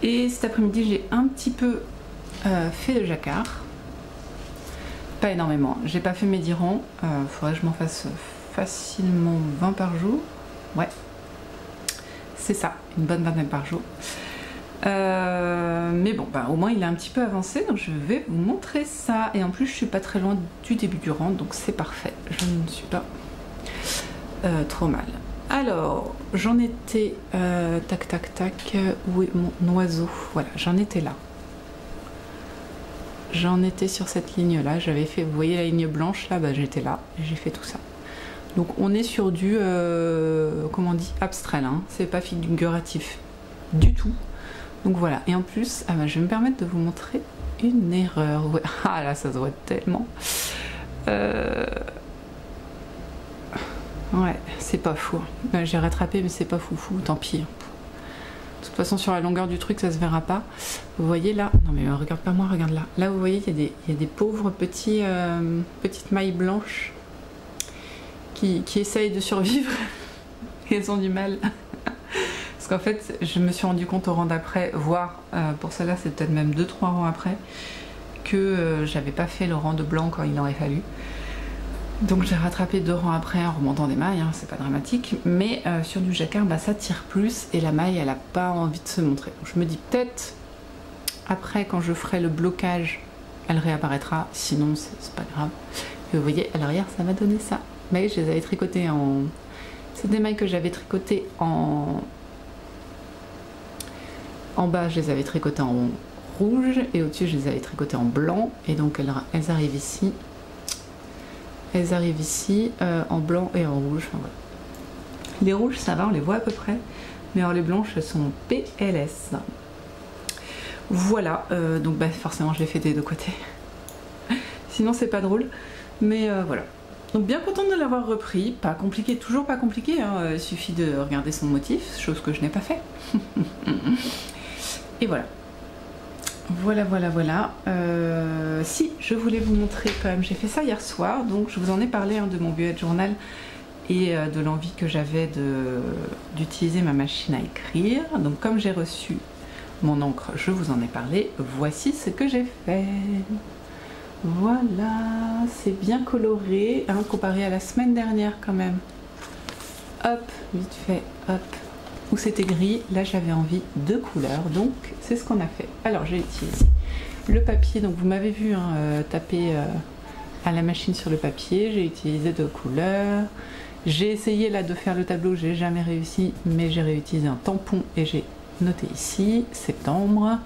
Speaker 1: Et cet après-midi, j'ai un petit peu fait de jacquard. Pas énormément. J'ai pas fait mes 10 rangs. Faudrait que je m'en fasse facilement 20 par jour. Ouais. C'est ça, une bonne vingtaine par jour. Mais bon, bah, au moins il est un petit peu avancé, donc je vais vous montrer ça. Et en plus, je suis pas très loin du début du rang, donc c'est parfait. Je ne suis pas trop mal. Alors, j'en étais... tac, où est mon oiseau? Voilà, j'en étais là. J'en étais sur cette ligne-là. J'avais fait, vous voyez la ligne blanche là, bah, j'étais là et j'ai fait tout ça. Donc on est sur du, comment on dit, abstrait, hein. C'est pas figuratif du tout. Donc voilà, et en plus, ah bah, je vais me permettre de vous montrer une erreur. Ouais. Ah là, ça se voit tellement. Ouais, c'est pas fou. J'ai rattrapé, mais c'est pas foufou, tant pis. De toute façon, sur la longueur du truc, ça se verra pas. Vous voyez là, non mais regarde pas moi, regarde là. Là, vous voyez, il y a des pauvres petites mailles blanches qui essayent de survivre. Et elles ont du mal. Parce qu'en fait, je me suis rendu compte au rang d'après, voire pour celle-là, c'est peut-être même 2-3 rangs après, que j'avais pas fait le rang de blanc quand il aurait fallu. Donc j'ai rattrapé 2 rangs après en remontant des mailles, hein, c'est pas dramatique, mais sur du jacquard, bah, ça tire plus et la maille, elle a pas envie de se montrer. Donc je me dis peut-être, après quand je ferai le blocage, elle réapparaîtra, sinon c'est pas grave. Et vous voyez, à l'arrière, ça m'a donné ça. Mais je les avais tricotées en... C'est des mailles que j'avais tricotées en bas, je les avais tricotées en rouge, et au-dessus, je les avais tricotées en blanc, et donc elles arrivent ici. Elles arrivent ici en blanc et en rouge. Enfin, voilà. Les rouges, ça va, on les voit à peu près, mais alors les blanches, elles sont PLS. Voilà, donc bah, forcément, je les fais des deux côtés. Sinon, c'est pas drôle, mais voilà. Donc bien contente de l'avoir repris, pas compliqué, toujours pas compliqué, hein. Il suffit de regarder son motif, chose que je n'ai pas fait. Et voilà. Voilà. Si, je voulais vous montrer quand même, j'ai fait ça hier soir, donc je vous en ai parlé hein, de mon bullet journal et de l'envie que j'avais d'utiliser ma machine à écrire. Donc comme j'ai reçu mon encre, je vous en ai parlé, voici ce que j'ai fait. Voilà, c'est bien coloré, hein, comparé à la semaine dernière quand même. Hop, vite fait, hop. Où c'était gris, là j'avais envie de couleurs, donc c'est ce qu'on a fait. Alors j'ai utilisé le papier, donc vous m'avez vu hein, taper à la machine sur le papier, j'ai utilisé 2 couleurs. J'ai essayé là de faire le tableau, j'ai jamais réussi, mais j'ai réutilisé un tampon et j'ai noté ici, septembre.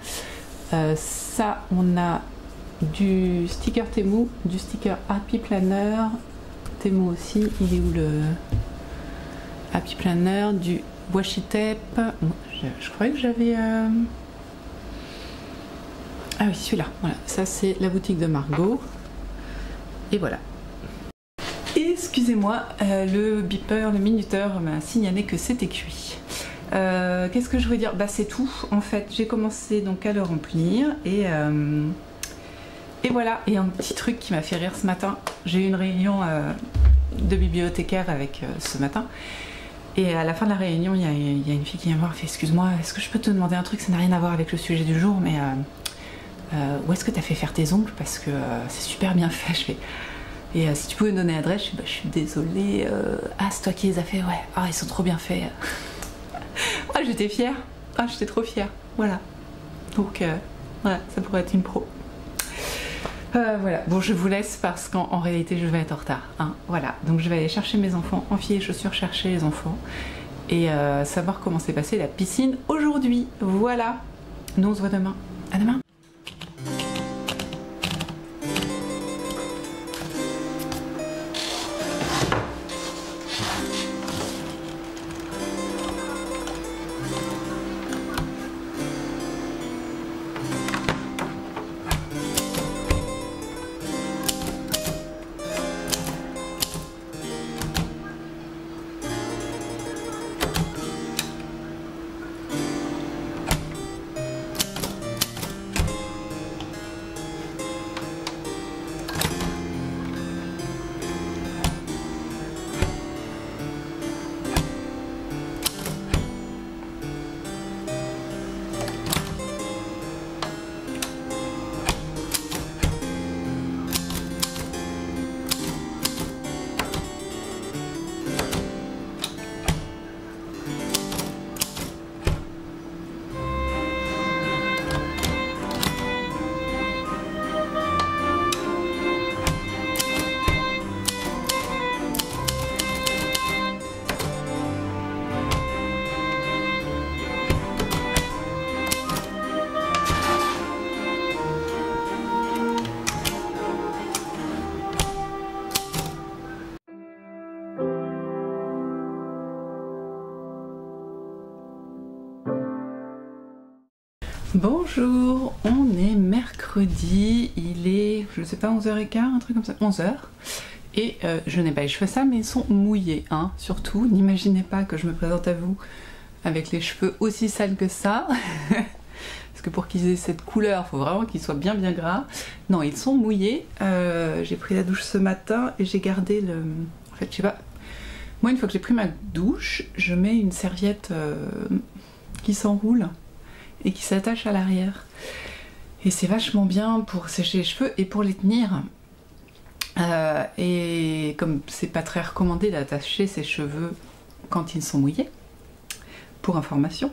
Speaker 1: Ça on a du sticker Temu, du sticker Happy Planner, Temu aussi, il est où le Happy Planner, du washi tape, je croyais que j'avais... Ah oui, celui-là, voilà, ça c'est la boutique de Margot, et voilà. Excusez-moi, le beeper, le minuteur m'a signalé que c'était cuit. Qu'est-ce que je voulais dire? Bah c'est tout, en fait, j'ai commencé donc à le remplir, et voilà, et un petit truc qui m'a fait rire ce matin, j'ai eu une réunion de bibliothécaire avec ce matin, et à la fin de la réunion, il y a une fille qui vient me voir, fait excuse-moi, est-ce que je peux te demander un truc, ça n'a rien à voir avec le sujet du jour, mais où est-ce que tu as fait faire tes ongles, parce que c'est super bien fait. Je fais, et si tu pouvais me donner l'adresse, je fais, bah, je suis désolée, ah c'est toi qui les as fait, ouais, ah ils sont trop bien faits. Ah j'étais fière, ah j'étais trop fière, voilà, donc voilà, ça pourrait être une pro. Voilà, bon je vous laisse parce qu'en réalité je vais être en retard, hein. Voilà, donc je vais aller chercher mes enfants, enfiler les chaussures, chercher les enfants et savoir comment s'est passée la piscine aujourd'hui. Voilà, nous on se voit demain, à demain. Bonjour, on est mercredi, il est, je sais pas, 11h15, un truc comme ça, 11h. Et je n'ai pas les cheveux sales, mais ils sont mouillés, hein, surtout. N'imaginez pas que je me présente à vous avec les cheveux aussi sales que ça. Parce que pour qu'ils aient cette couleur, il faut vraiment qu'ils soient bien gras. Non, ils sont mouillés. J'ai pris la douche ce matin et j'ai gardé le... En fait, je sais pas... Moi, une fois que j'ai pris ma douche, je mets une serviette qui s'enroule et qui s'attache à l'arrière. Et c'est vachement bien pour sécher les cheveux et pour les tenir. Et comme c'est pas très recommandé d'attacher ses cheveux quand ils sont mouillés, pour information,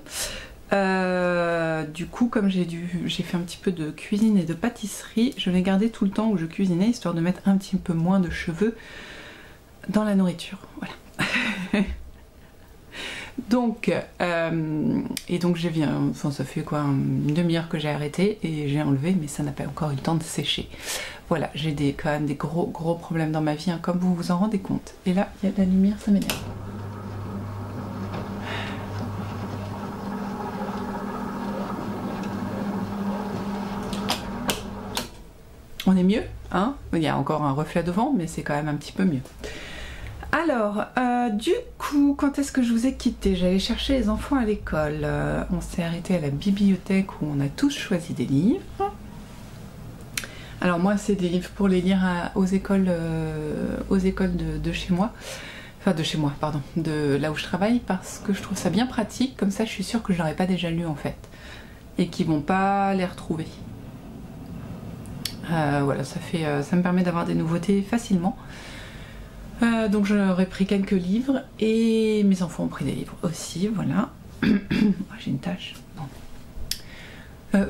Speaker 1: du coup comme j'ai fait un petit peu de cuisine et de pâtisserie, je l'ai gardé tout le temps où je cuisinais, histoire de mettre un petit peu moins de cheveux dans la nourriture. Voilà. Donc, et donc j'ai bien, enfin ça fait quoi, une demi-heure que j'ai arrêté et j'ai enlevé, mais ça n'a pas encore eu le temps de sécher. Voilà, j'ai quand même des gros problèmes dans ma vie, hein, comme vous vous en rendez compte. Et là, il y a de la lumière, ça m'énerve. On est mieux, hein? Il y a encore un reflet devant, mais c'est quand même un petit peu mieux. Alors, du coup, quand est-ce que je vous ai quitté? J'allais chercher les enfants à l'école. On s'est arrêté à la bibliothèque où on a tous choisi des livres. Alors moi, c'est des livres pour les lire aux écoles de chez moi. Enfin, de chez moi, pardon. De là où je travaille, parce que je trouve ça bien pratique. Comme ça, je suis sûre que je l'aurais pas déjà lu en fait. Et qu'ils vont pas les retrouver. Voilà, ça me permet d'avoir des nouveautés facilement. Donc j'aurais pris quelques livres et mes enfants ont pris des livres aussi, voilà. J'ai une tache.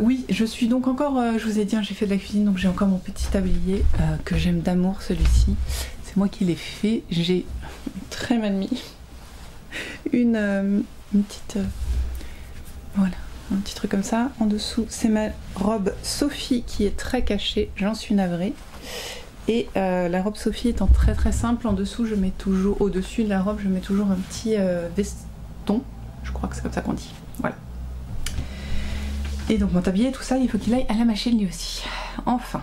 Speaker 1: Oui, je suis donc encore, je vous ai dit, j'ai fait de la cuisine, donc j'ai encore mon petit tablier que j'aime d'amour, celui-ci. C'est moi qui l'ai fait, j'ai très mal mis une petite... voilà, un petit truc comme ça. En dessous, c'est ma robe Sophie qui est très cachée, j'en suis navrée. Et la robe Sophie étant très très simple, en dessous, je mets toujours, au-dessus de la robe, je mets toujours un petit veston. Je crois que c'est comme ça qu'on dit. Voilà. Et donc mon tablier, tout ça, il faut qu'il aille à la machine lui aussi. Enfin.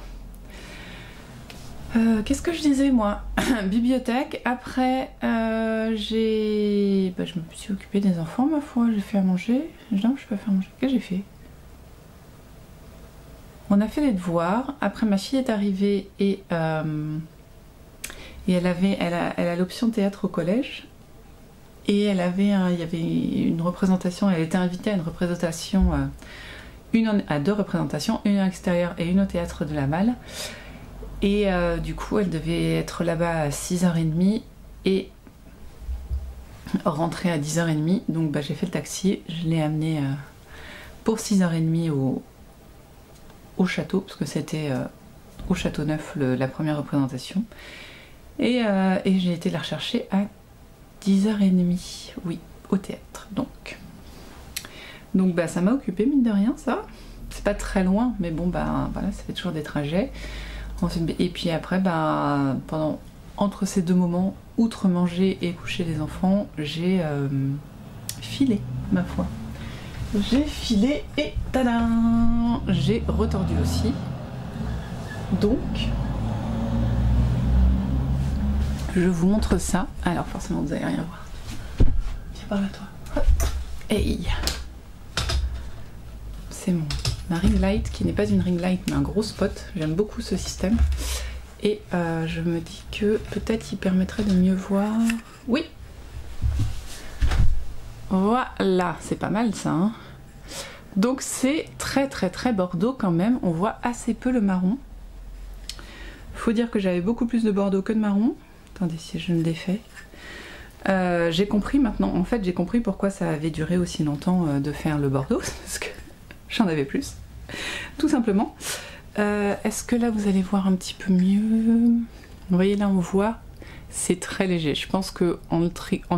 Speaker 1: Qu'est-ce que je disais moi? Bibliothèque. Après, je me suis occupée des enfants, ma foi. J'ai fait à manger. Non, je peux faire à manger. Qu'est-ce que j'ai fait? On a fait les devoirs. Après, ma fille est arrivée et elle a l'option théâtre au collège. Et il y avait une représentation. Elle était invitée à une représentation, à 2 représentations, une à l'extérieur et une au théâtre de la Malle. Et du coup, elle devait être là-bas à 6h30 et rentrer à 10h30. Donc j'ai fait le taxi, je l'ai amenée pour 6h30 au château, parce que c'était au Château Neuf la première représentation. Et j'ai été la rechercher à 10h30, oui, au théâtre. Donc ça m'a occupé, mine de rien, ça. C'est pas très loin, mais bon, voilà, ça fait toujours des trajets. Et puis après, entre ces 2 moments, outre manger et coucher les enfants, j'ai filé, ma foi. J'ai filé et tadam! J'ai retordu aussi. Donc, je vous montre ça. Alors forcément, vous n'allez rien voir. Viens par là, toi. Hop. Hey! C'est ma ring light, qui n'est pas une ring light mais un gros spot. J'aime beaucoup ce système et je me dis que peut-être il permettrait de mieux voir. Oui, voilà, c'est pas mal ça, hein. Donc c'est très très très bordeaux quand même. On voit assez peu le marron. Faut dire que j'avais beaucoup plus de bordeaux que de marron. Attendez, si je me défais. J'ai compris maintenant, en fait j'ai compris pourquoi ça avait duré aussi longtemps de faire le bordeaux, parce que j'en avais plus, tout simplement. Est-ce que là vous allez voir un petit peu mieux? Vous voyez, là on voit, c'est très léger. Je pense que en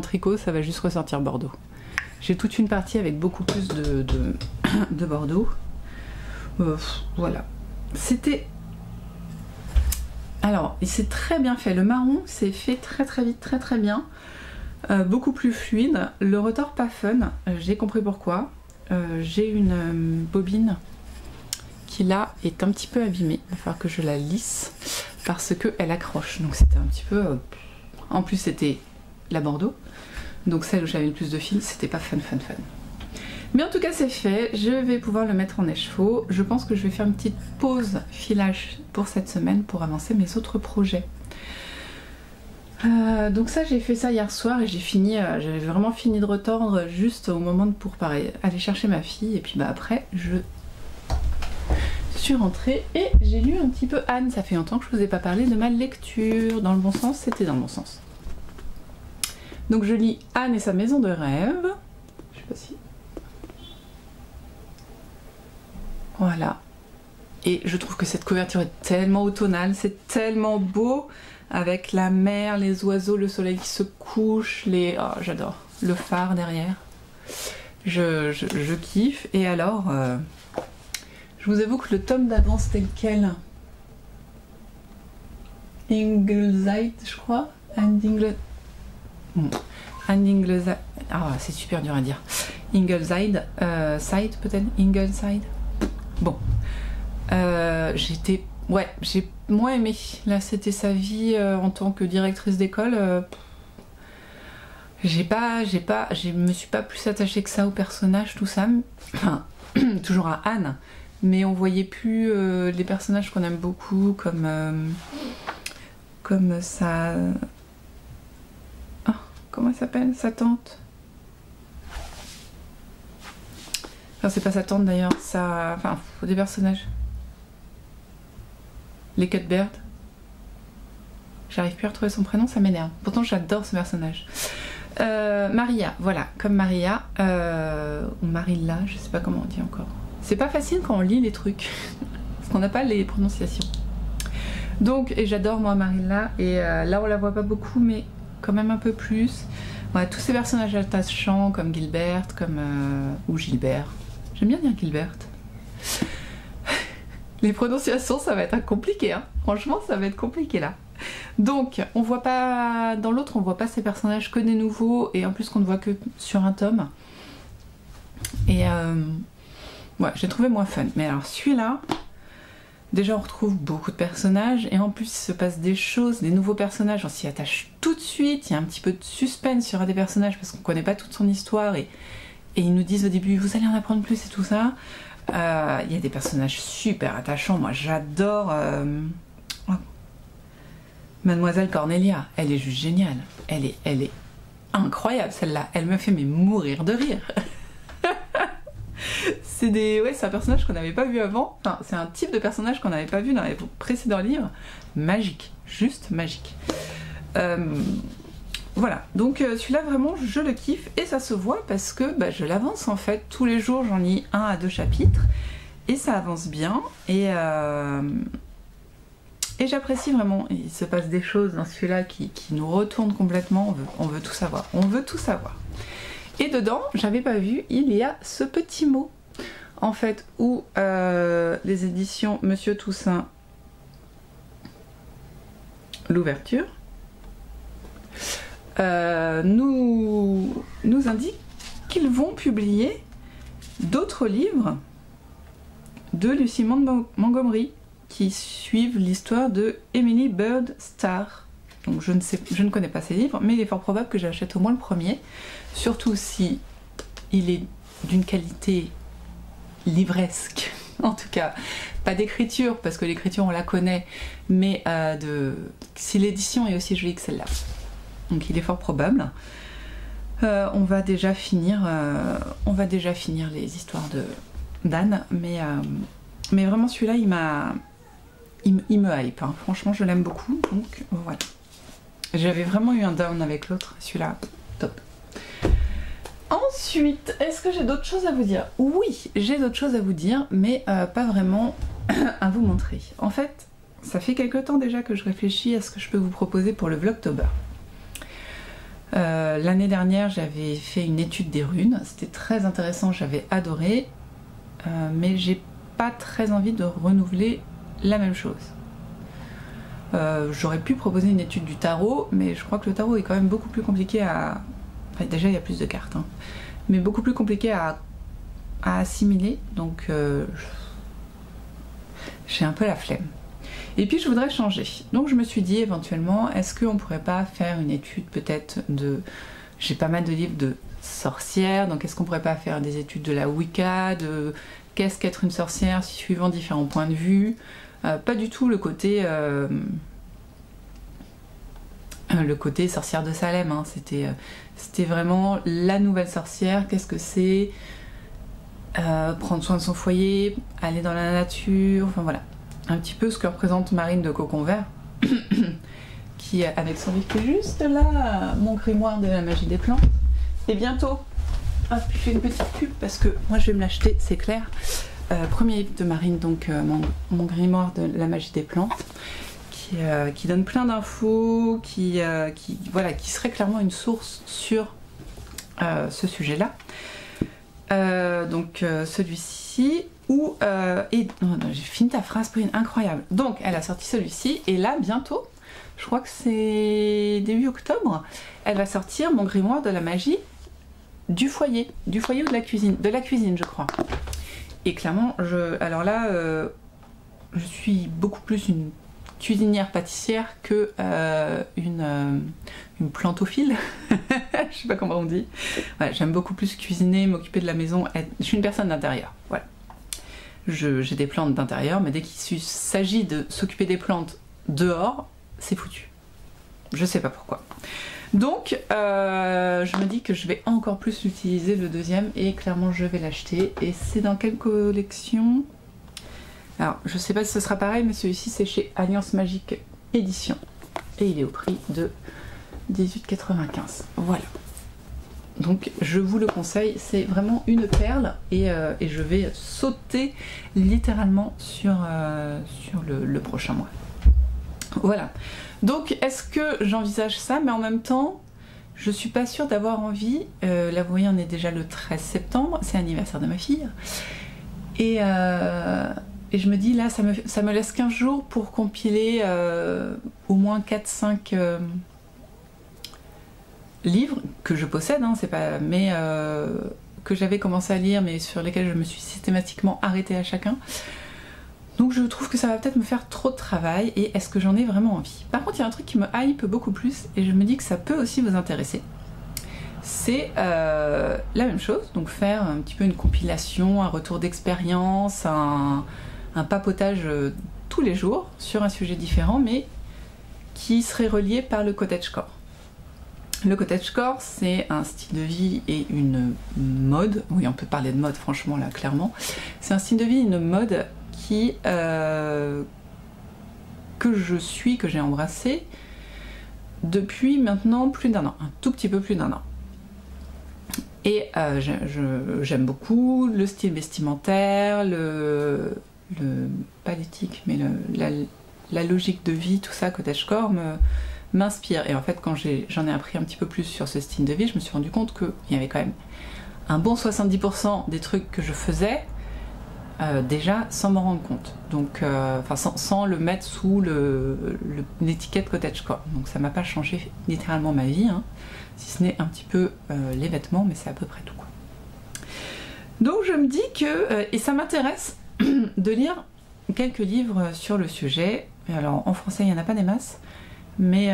Speaker 1: tricot ça va juste ressortir bordeaux. J'ai toute une partie avec beaucoup plus de bordeaux. Voilà. C'était... Alors, c'est très bien fait. Le marron c'est fait très très vite, très très bien. Beaucoup plus fluide. Le retort pas fun, j'ai compris pourquoi. J'ai une bobine qui là est un petit peu abîmée, il va falloir que je la lisse parce qu'elle accroche, donc c'était un petit peu... En plus c'était la bordeaux, donc celle où j'avais le plus de fil, c'était pas fun. Mais en tout cas c'est fait, je vais pouvoir le mettre en écheveau. Je pense que je vais faire une petite pause filage pour cette semaine pour avancer mes autres projets. Donc ça, j'ai fait ça hier soir et j'ai fini, j'avais vraiment fini de retordre juste au moment pour aller chercher ma fille, et puis après je suis rentrée et j'ai lu un petit peu Anne. Ça fait longtemps que je vous ai pas parlé de ma lecture. Dans le bon sens, c'était dans le bon sens. Donc je lis Anne et sa maison de rêve. Je sais pas si... Voilà. Et je trouve que cette couverture est tellement automnale, c'est tellement beau, avec la mer, les oiseaux, le soleil qui se couche, les... Oh, j'adore. Le phare derrière. Je kiffe. Et alors, je vous avoue que le tome d'avant c'était lequel? Ingleside, je crois. Ingleside. Ah, c'est super dur à dire. Ingleside, Side peut-être. Ingleside. Bon. J'ai moins aimé. Là, c'était sa vie en tant que directrice d'école. Je me suis pas plus attachée que ça au personnage, tout ça. Enfin, toujours à Anne, mais on voyait plus les personnages qu'on aime beaucoup, comme sa... Oh, comment elle s'appelle? Sa tante. Enfin, c'est pas sa tante d'ailleurs, enfin, des personnages. Les Cuthbert. J'arrive plus à retrouver son prénom, ça m'énerve. Pourtant, j'adore ce personnage. Maria, voilà, comme Maria, ou Marilla, je sais pas comment on dit encore. C'est pas facile quand on lit les trucs, parce qu'on n'a pas les prononciations. Donc, et j'adore moi Marilla, et là on la voit pas beaucoup, mais quand même un peu plus. Voilà, tous ces personnages attachants, comme Gilbert, ou Gilbert, J'aime bien dire Gilbert. Les prononciations, ça va être compliqué, hein. Franchement, ça va être compliqué là. Donc, on voit pas dans l'autre, on voit pas ces personnages que des nouveaux, et en plus qu'on ne voit que sur un tome. Et ouais, j'ai trouvé moins fun. Mais alors celui-là, déjà on retrouve beaucoup de personnages, et en plus il se passe des choses, des nouveaux personnages, on s'y attache tout de suite. Il y a un petit peu de suspense sur un des personnages parce qu'on connaît pas toute son histoire, et ils nous disent au début vous allez en apprendre plus et tout ça. Il y a des personnages super attachants. Moi j'adore Mademoiselle Cornelia, elle est juste géniale. Elle est incroyable celle-là. Elle me fait mais mourir de rire. C'est un personnage qu'on n'avait pas vu avant. Enfin, c'est un type de personnage qu'on n'avait pas vu dans les précédents livres. Magique, juste magique. Voilà, donc celui-là vraiment je le kiffe et ça se voit parce que je l'avance en fait. Tous les jours j'en lis 1 à 2 chapitres et ça avance bien et j'apprécie vraiment. Il se passe des choses dans celui-là qui nous retournent complètement. On veut tout savoir. On veut tout savoir. Et dedans, j'avais pas vu, il y a ce petit mot en fait où les éditions Monsieur Toussaint, l'ouverture, nous indiquent qu'ils vont publier d'autres livres de Lucy Montgomery qui suivent l'histoire de Emily Bird Star. Donc je ne connais pas ces livres, mais il est fort probable que j'achète au moins le premier, surtout si il est d'une qualité livresque, en tout cas pas d'écriture, parce que l'écriture on la connaît, mais si l'édition est aussi jolie que celle-là. Donc il est fort probable. On va déjà finir les histoires d'Anne, mais vraiment celui-là il me hype, hein. Franchement je l'aime beaucoup, donc voilà. J'avais vraiment eu un down avec l'autre, celui-là, top. Ensuite, est-ce que j'ai d'autres choses à vous dire? Oui, j'ai d'autres choses à vous dire, mais pas vraiment à vous montrer. En fait, ça fait quelques temps déjà que je réfléchis à ce que je peux vous proposer pour le Vlogtober. L'année dernière, j'avais fait une étude des runes, c'était très intéressant, j'avais adoré, mais j'ai pas très envie de renouveler la même chose. J'aurais pu proposer une étude du tarot, mais je crois que le tarot est quand même beaucoup plus compliqué à... Enfin, déjà il y a plus de cartes, hein, mais beaucoup plus compliqué à assimiler, donc j'ai un peu la flemme. Et puis je voudrais changer, donc je me suis dit éventuellement, est-ce qu'on pourrait pas faire une étude peut-être de... J'ai pas mal de livres de sorcières, donc est-ce qu'on pourrait pas faire des études de la Wicca, de qu'est-ce qu'être une sorcière suivant différents points de vue. Pas du tout le côté sorcière de Salem, hein. C'était vraiment la nouvelle sorcière, qu'est-ce que c'est, prendre soin de son foyer, aller dans la nature, enfin voilà, un petit peu ce que représente Marine de Cocon Vert, qui avec son livre qui est juste là, mon grimoire de la magie des plantes, et bientôt, hop, je fais une petite pub parce que moi je vais me l'acheter, c'est clair. Premier livre de Marine, donc mon grimoire de la magie des plantes, qui donne plein d'infos, qui serait clairement une source sur ce sujet-là. Donc celui-ci, j'ai fini ta phrase, Brune, incroyable. Donc elle a sorti celui-ci, et là bientôt, je crois que c'est début octobre, elle va sortir mon grimoire de la magie du foyer ou de la cuisine je crois. Et clairement, alors là, je suis beaucoup plus une cuisinière pâtissière que une plantophile. Je sais pas comment on dit. Ouais, j'aime beaucoup plus cuisiner, m'occuper de la maison. Je suis une personne d'intérieur. Voilà. J'ai des plantes d'intérieur, mais dès qu'il s'agit de s'occuper des plantes dehors, c'est foutu. Je sais pas pourquoi. Donc je me dis que je vais encore plus utiliser le deuxième et clairement je vais l'acheter. Et c'est dans quelle collection? Alors je sais pas si ce sera pareil, mais celui-ci c'est chez Alliance Magique Édition et il est au prix de 18,95. Voilà. Donc je vous le conseille, c'est vraiment une perle et je vais sauter littéralement sur le prochain mois. Voilà. Donc est-ce que j'envisage ça, mais en même temps, je suis pas sûre d'avoir envie. Là, vous voyez, on est déjà le 13 septembre, c'est l'anniversaire de ma fille. Et je me dis, là, ça me laisse 15 jours pour compiler au moins 4-5 livres que je possède, hein, c'est pas, mais que j'avais commencé à lire, mais sur lesquels je me suis systématiquement arrêtée à chacun. Donc je trouve que ça va peut-être me faire trop de travail, et est-ce que j'en ai vraiment envie? Par contre, il y a un truc qui me hype beaucoup plus, et je me dis que ça peut aussi vous intéresser. C'est la même chose, donc faire un petit peu une compilation, un retour d'expérience, un papotage tous les jours sur un sujet différent, mais qui serait relié par le cottagecore. Le cottagecore, c'est un style de vie et une mode. Oui, on peut parler de mode, franchement, là, clairement. C'est un style de vie et une mode que je suis, que j'ai embrassé depuis maintenant plus d'1 an, un tout petit peu plus d'1 an. Et j'aime beaucoup le style vestimentaire, pas l'éthique, mais la logique de vie, tout ça, cottagecore m'inspire. Et en fait, quand j'en ai appris un petit peu plus sur ce style de vie, je me suis rendu compte qu'il y avait quand même un bon 70% des trucs que je faisais déjà sans m'en rendre compte. Donc, sans le mettre sous l'étiquette cottagecore. Donc ça m'a pas changé littéralement ma vie, hein, si ce n'est un petit peu les vêtements, mais c'est à peu près tout, quoi. Donc je me dis que, et ça m'intéresse de lire quelques livres sur le sujet. Alors en français il n'y en a pas des masses, mais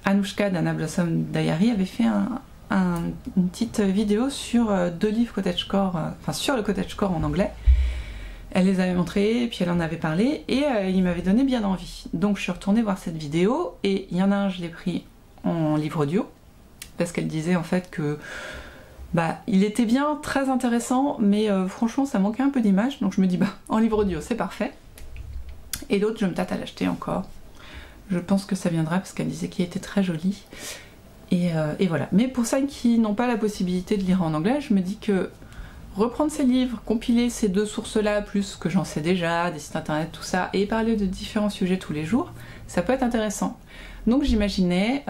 Speaker 1: Anouchka d'Anna Blossom Diary avait fait une petite vidéo sur 2 livres cottagecore, enfin sur le cottagecore en anglais. Elle les avait montrés, puis elle en avait parlé, et il m'avait donné bien envie. Donc je suis retournée voir cette vidéo, et il y en a un, je l'ai pris en livre audio, parce qu'elle disait en fait que il était bien, très intéressant, mais franchement ça manquait un peu d'image, donc je me dis en livre audio c'est parfait. Et l'autre je me tâte à l'acheter encore. Je pense que ça viendra parce qu'elle disait qu'il était très joli. Et voilà. Mais pour celles qui n'ont pas la possibilité de lire en anglais, je me dis que reprendre ces livres, compiler ces 2 sources-là, plus ce que j'en sais déjà, des sites internet, tout ça, et parler de différents sujets tous les jours, ça peut être intéressant. Donc j'imaginais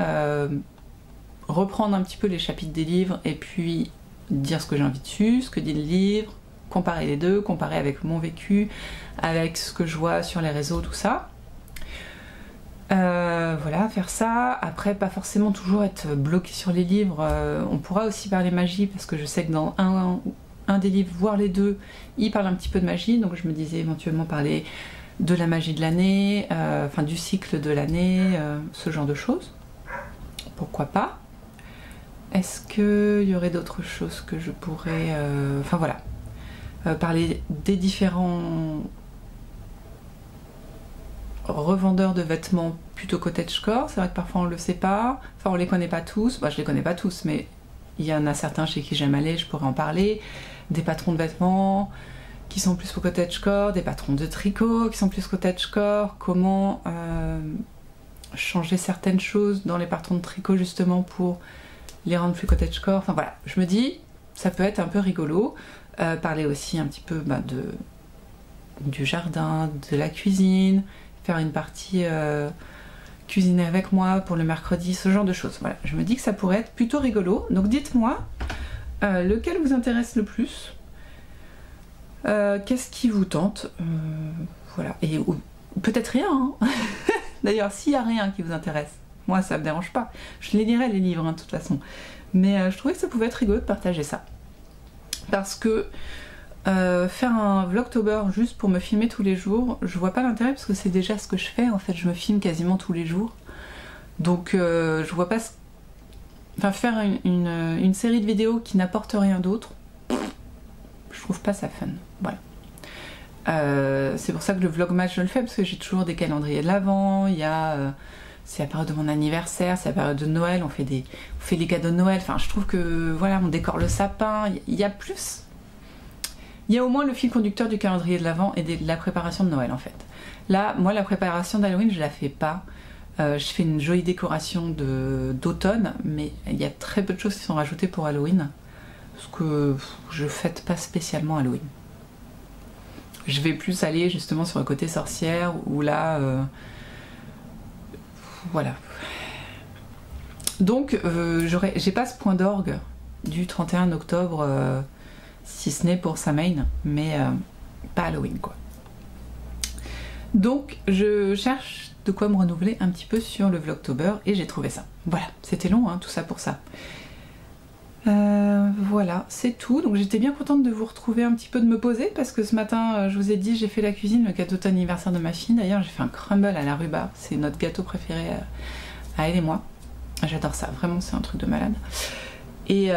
Speaker 1: reprendre un petit peu les chapitres des livres et puis dire ce que j'ai envie dessus, ce que dit le livre, comparer les deux, comparer avec mon vécu, avec ce que je vois sur les réseaux, tout ça. Voilà, faire ça. Après, pas forcément toujours être bloqué sur les livres. On pourra aussi parler magie, parce que je sais que dans un des livres, voire les 2, il parle un petit peu de magie. Donc je me disais éventuellement parler de la magie de l'année, enfin du cycle de l'année, ce genre de choses. Pourquoi pas? Est-ce qu'il y aurait d'autres choses que je pourrais... Enfin voilà. Parler des différents revendeurs de vêtements plutôt cottagecore. C'est vrai que parfois on le sait pas. Enfin, on les connaît pas tous. Je les connais pas tous, mais il y en a certains chez qui j'aime aller, je pourrais en parler. Des patrons de vêtements qui sont plus pour cottagecore, des patrons de tricot qui sont plus cottagecore. Comment changer certaines choses dans les patrons de tricot justement pour les rendre plus cottagecore. Enfin voilà, je me dis, ça peut être un peu rigolo. Parler aussi un petit peu du jardin, de la cuisine, faire une partie cuisiner avec moi pour le mercredi, ce genre de choses. Voilà, je me dis que ça pourrait être plutôt rigolo. Donc dites-moi lequel vous intéresse le plus, qu'est-ce qui vous tente, voilà, et peut-être rien, hein. D'ailleurs, s'il n'y a rien qui vous intéresse, moi ça me dérange pas, je les lirai les livres, hein, de toute façon, mais je trouvais que ça pouvait être rigolo de partager ça, parce que faire un vlogtober juste pour me filmer tous les jours, je vois pas l'intérêt, parce que c'est déjà ce que je fais, en fait je me filme quasiment tous les jours, donc je vois pas enfin faire une série de vidéos qui n'apporte rien d'autre, je trouve pas ça fun, voilà. C'est pour ça que le vlogmas je le fais, parce que j'ai toujours des calendriers de l'Avent, il y a c'est la période de mon anniversaire, c'est la période de Noël, on fait les cadeaux de Noël, enfin je trouve que voilà, on décore le sapin, il y a plus, il y a au moins le fil conducteur du calendrier de l'Avent et de la préparation de Noël en fait. Là, moi la préparation d'Halloween je la fais pas, je fais une jolie décoration d'automne, mais il y a très peu de choses qui sont rajoutées pour Halloween, parce que je fête pas spécialement Halloween. Je vais plus aller justement sur le côté sorcière, où là, voilà. Donc j'ai pas ce point d'orgue du 31 octobre, si ce n'est pour Samhain, mais pas Halloween quoi. Donc je cherche de quoi me renouveler un petit peu sur le Vlogtober et j'ai trouvé ça. Voilà, c'était long hein, tout ça pour ça. Voilà, c'est tout. Donc j'étais bien contente de vous retrouver un petit peu, de me poser, parce que ce matin, je vous ai dit, j'ai fait la cuisine, le gâteau d'anniversaire de ma fille. D'ailleurs, j'ai fait un crumble à la rhubarbe, c'est notre gâteau préféré à elle et moi. J'adore ça, vraiment, c'est un truc de malade. Et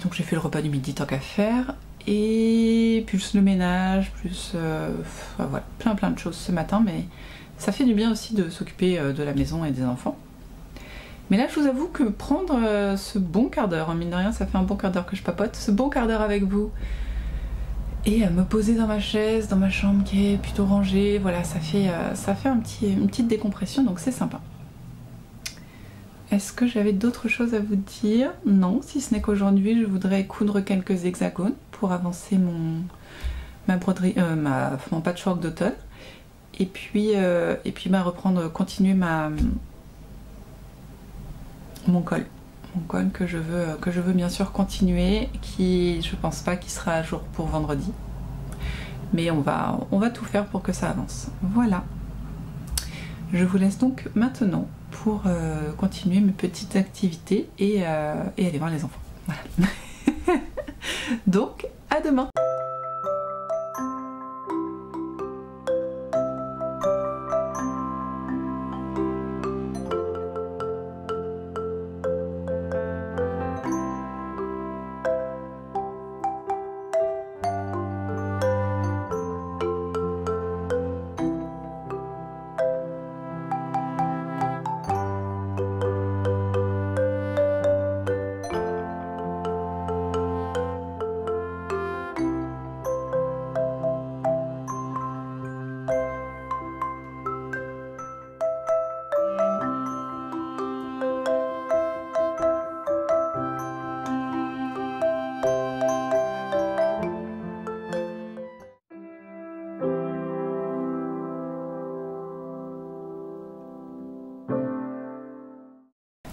Speaker 1: donc j'ai fait le repas du midi tant qu'à faire, et plus le ménage, plus voilà, plein de choses ce matin, mais ça fait du bien aussi de s'occuper de la maison et des enfants. Mais là, je vous avoue que prendre ce bon quart d'heure, mine de rien, ça fait un bon quart d'heure que je papote, ce bon quart d'heure avec vous, et me poser dans ma chaise, dans ma chambre qui est plutôt rangée, voilà, ça fait une petite décompression, donc c'est sympa. Est-ce que j'avais d'autres choses à vous dire? Non, si ce n'est qu'aujourd'hui, je voudrais coudre quelques hexagones pour avancer ma broderie, mon patchwork d'automne, et puis continuer mon col que je veux bien sûr continuer, qui je pense pas qu'il sera à jour pour vendredi, mais on va tout faire pour que ça avance. Voilà, je vous laisse donc maintenant pour continuer mes petites activités et aller voir les enfants. Voilà. Donc à demain.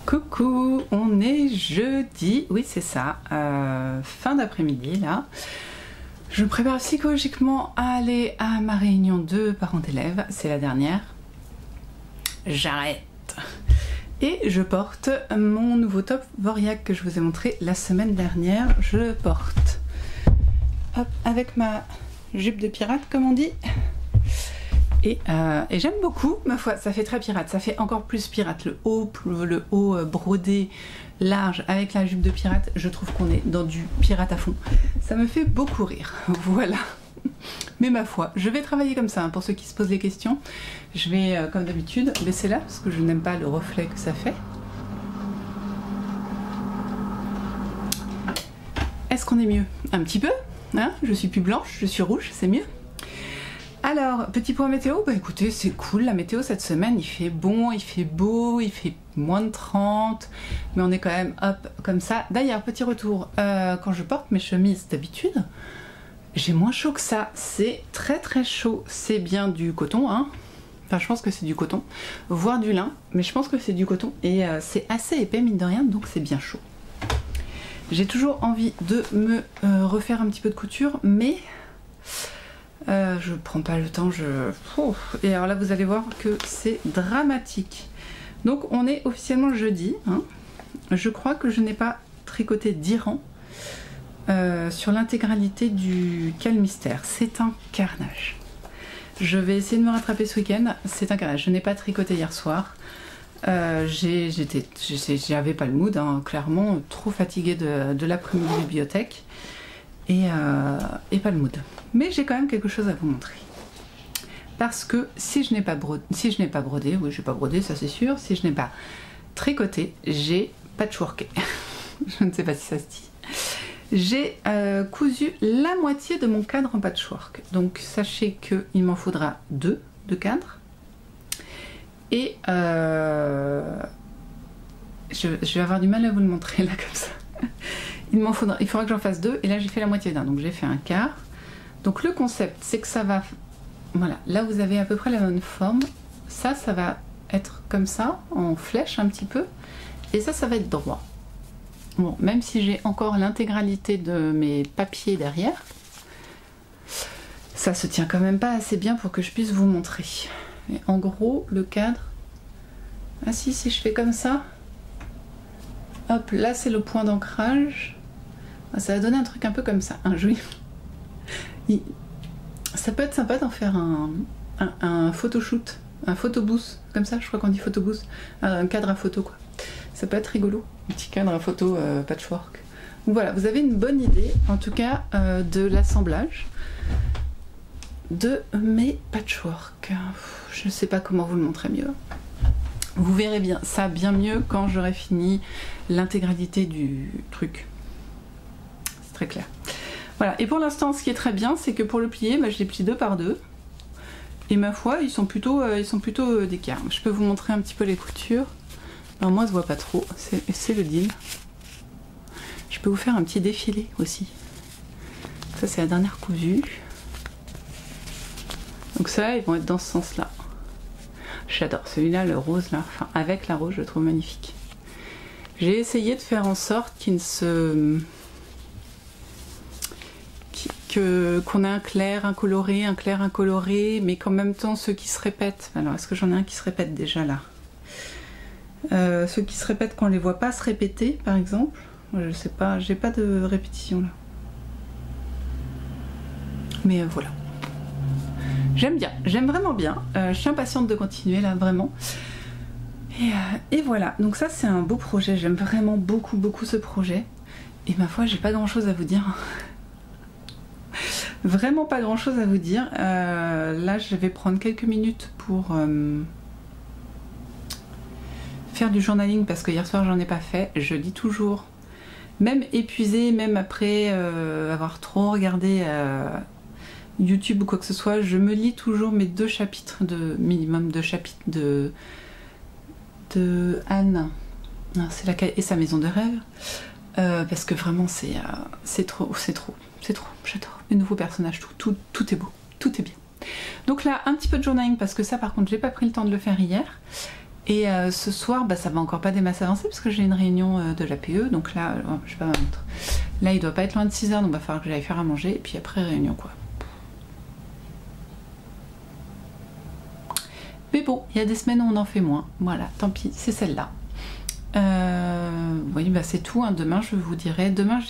Speaker 1: Coucou, on est jeudi, oui c'est ça, fin d'après-midi là. Je me prépare psychologiquement à aller à ma réunion de parents d'élèves, c'est la dernière. J'arrête. Et je porte mon nouveau top Voriac que je vous ai montré la semaine dernière. Je le porte hop, avec ma jupe de pirate comme on dit. Et j'aime beaucoup, ma foi, ça fait très pirate, ça fait encore plus pirate, le haut brodé large avec la jupe de pirate, je trouve qu'on est dans du pirate à fond. Ça me fait beaucoup rire, voilà. Mais ma foi, je vais travailler comme ça, hein, pour ceux qui se posent les questions. Je vais, comme d'habitude, baisser là, parce que je n'aime pas le reflet que ça fait. Est-ce qu'on est mieux? Un petit peu, hein, je suis plus blanche, je suis rouge, c'est mieux. Alors, petit point météo, bah écoutez, c'est cool, la météo cette semaine, il fait bon, il fait beau, il fait moins de 30, mais on est quand même hop, comme ça. D'ailleurs, petit retour, quand je porte mes chemises d'habitude, j'ai moins chaud que ça, c'est très très chaud, c'est bien du coton, hein. Enfin, je pense que c'est du coton, voire du lin, mais je pense que c'est du coton, et c'est assez épais, mine de rien, donc c'est bien chaud. J'ai toujours envie de me refaire un petit peu de couture, mais... je prends pas le temps, et alors là vous allez voir que c'est dramatique. Donc on est officiellement jeudi, hein. Je crois que je n'ai pas tricoté d'Iran sur l'intégralité du Calmystère, c'est un carnage. Je vais essayer de me rattraper ce week-end, c'est un carnage. Je n'ai pas tricoté hier soir, j'avais pas le mood, hein, clairement, trop fatiguée de l'après-midi bibliothèque. Et pas le mood. Mais j'ai quand même quelque chose à vous montrer. Parce que si je n'ai pas brodé, oui je n'ai pas brodé, ça c'est sûr, si je n'ai pas tricoté, j'ai patchworké. Je ne sais pas si ça se dit. J'ai cousu la moitié de mon cadre en patchwork. Donc sachez qu'il m'en faudra 2 de cadre. Et je vais avoir du mal à vous le montrer là comme ça. Il faudra que j'en fasse 2 et là j'ai fait la moitié d'un, donc j'ai fait un quart. Donc le concept c'est que ça va, voilà, là vous avez à peu près la bonne forme, ça va être comme ça, en flèche un petit peu, et ça va être droit. Bon, même si j'ai encore l'intégralité de mes papiers derrière, ça se tient quand même pas assez bien pour que je puisse vous montrer. Et en gros, le cadre... Ah si je fais comme ça, hop, là c'est le point d'ancrage. Ça va donner un truc un peu comme ça, un joli. Ça peut être sympa d'en faire un photoshoot, un photobooth, comme ça, je crois qu'on dit photobooth, un cadre à photo quoi. Ça peut être rigolo, un petit cadre à photo patchwork. Donc voilà, vous avez une bonne idée, en tout cas, de l'assemblage de mes patchwork. Je ne sais pas comment vous le montrer mieux. Vous verrez bien ça bien mieux quand j'aurai fini l'intégralité du truc. C'est très clair. Voilà, et pour l'instant ce qui est très bien, c'est que pour le plier, je les plie 2 par 2. Et ma foi, ils sont plutôt d'équerre. Je peux vous montrer un petit peu les coutures. Alors moi, ça se voit pas trop, c'est le deal. Je peux vous faire un petit défilé aussi. Ça, c'est la dernière cousue. Donc ça, ils vont être dans ce sens-là. J'adore celui-là, le rose là, enfin avec la rose, je le trouve magnifique. J'ai essayé de faire en sorte qu'il ne se... qu'on ait un clair, un coloré, mais qu'en même temps ceux qui se répètent. Alors est-ce que j'en ai un qui se répète déjà là? Ceux qui se répètent qu'on les voit pas se répéter par exemple. Je sais pas, j'ai pas de répétition là. Mais voilà. J'aime bien, j'aime vraiment bien. Je suis impatiente de continuer là, vraiment. Et voilà, donc ça c'est un beau projet. J'aime vraiment beaucoup ce projet. Et ma foi, j'ai pas grand chose à vous dire. Vraiment pas grand chose à vous dire. Là, je vais prendre quelques minutes pour faire du journaling parce que hier soir j'en ai pas fait. Je lis toujours, même épuisée, même après avoir trop regardé YouTube ou quoi que ce soit, je me lis toujours mes 2 chapitres minimum 2 chapitres de Anne. C'est et sa maison de rêve. Parce que vraiment c'est trop, j'adore. Les nouveaux personnages, tout est beau, tout est bien. Donc là, un petit peu de journaling parce que ça par contre j'ai pas pris le temps de le faire hier. Et ce soir, ça va encore pas des masses avancées parce que j'ai une réunion de l'APE, donc là, je sais pas ma montre. Là il doit pas être loin de 6 h, donc il va falloir que j'aille faire à manger et puis après réunion quoi. Mais bon, il y a des semaines où on en fait moins, voilà, tant pis, c'est celle-là. Oui, c'est tout, hein. Demain je vous dirai, demain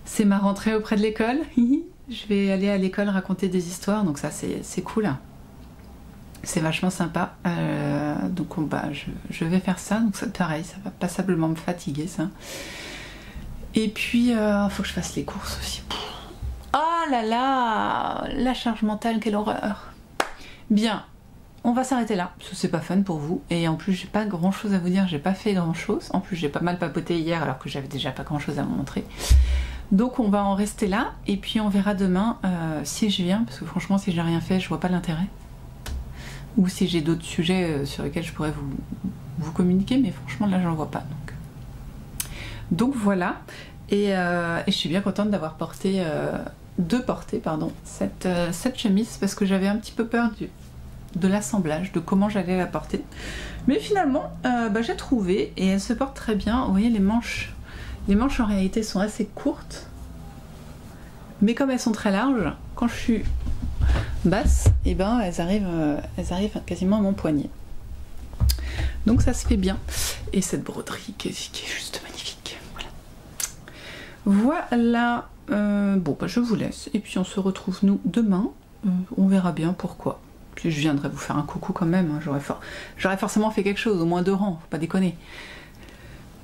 Speaker 1: c'est ma rentrée auprès de l'école, je vais aller à l'école raconter des histoires, donc ça c'est cool, c'est vachement sympa, donc je vais faire ça, donc ça, pareil, ça va passablement me fatiguer ça. Et puis, faut que je fasse les courses aussi. Oh là là, la charge mentale, quelle horreur. Bien. On va s'arrêter là, parce que c'est pas fun pour vous. Et en plus, j'ai pas grand chose à vous dire, j'ai pas fait grand chose. En plus, j'ai pas mal papoté hier alors que j'avais déjà pas grand chose à vous montrer. Donc on va en rester là, et puis on verra demain si je viens, parce que franchement, si j'ai rien fait, je vois pas l'intérêt. Ou si j'ai d'autres sujets sur lesquels je pourrais vous communiquer, mais franchement, là, j'en vois pas. Donc voilà. Et je suis bien contente d'avoir porté, cette chemise, parce que j'avais un petit peu peur de l'assemblage, de comment j'allais la porter, mais finalement j'ai trouvé et elle se porte très bien. Vous voyez, les manches en réalité sont assez courtes, mais comme elles sont très larges, quand je suis basse, et elles arrivent quasiment à mon poignet, donc ça se fait bien. Et cette broderie qui est juste magnifique, voilà. Je vous laisse et puis on se retrouve nous demain, on verra bien pourquoi. Puis je viendrai vous faire un coucou quand même, hein. J'aurais forcément fait quelque chose, au moins 2 rangs, faut pas déconner.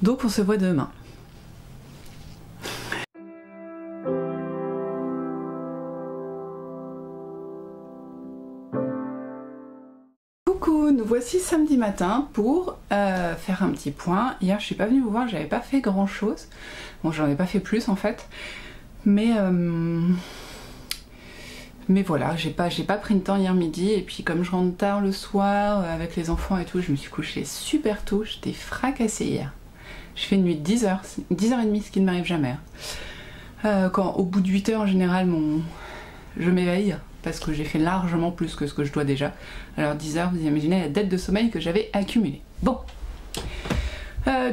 Speaker 1: Donc on se voit demain. Coucou, nous voici samedi matin pour faire un petit point. Hier je suis pas venue vous voir, j'avais pas fait grand chose. Bon, j'en ai pas fait plus en fait. Mais voilà, j'ai pas pris le temps hier midi, et puis comme je rentre tard le soir avec les enfants et tout, je me suis couchée super tôt, j'étais fracassée hier. Je fais une nuit de 10h, 10h30, ce qui ne m'arrive jamais. Quand au bout de 8 h en général, je m'éveille, parce que j'ai fait largement plus que ce que je dois déjà. Alors 10 heures, vous imaginez la dette de sommeil que j'avais accumulée. Bon,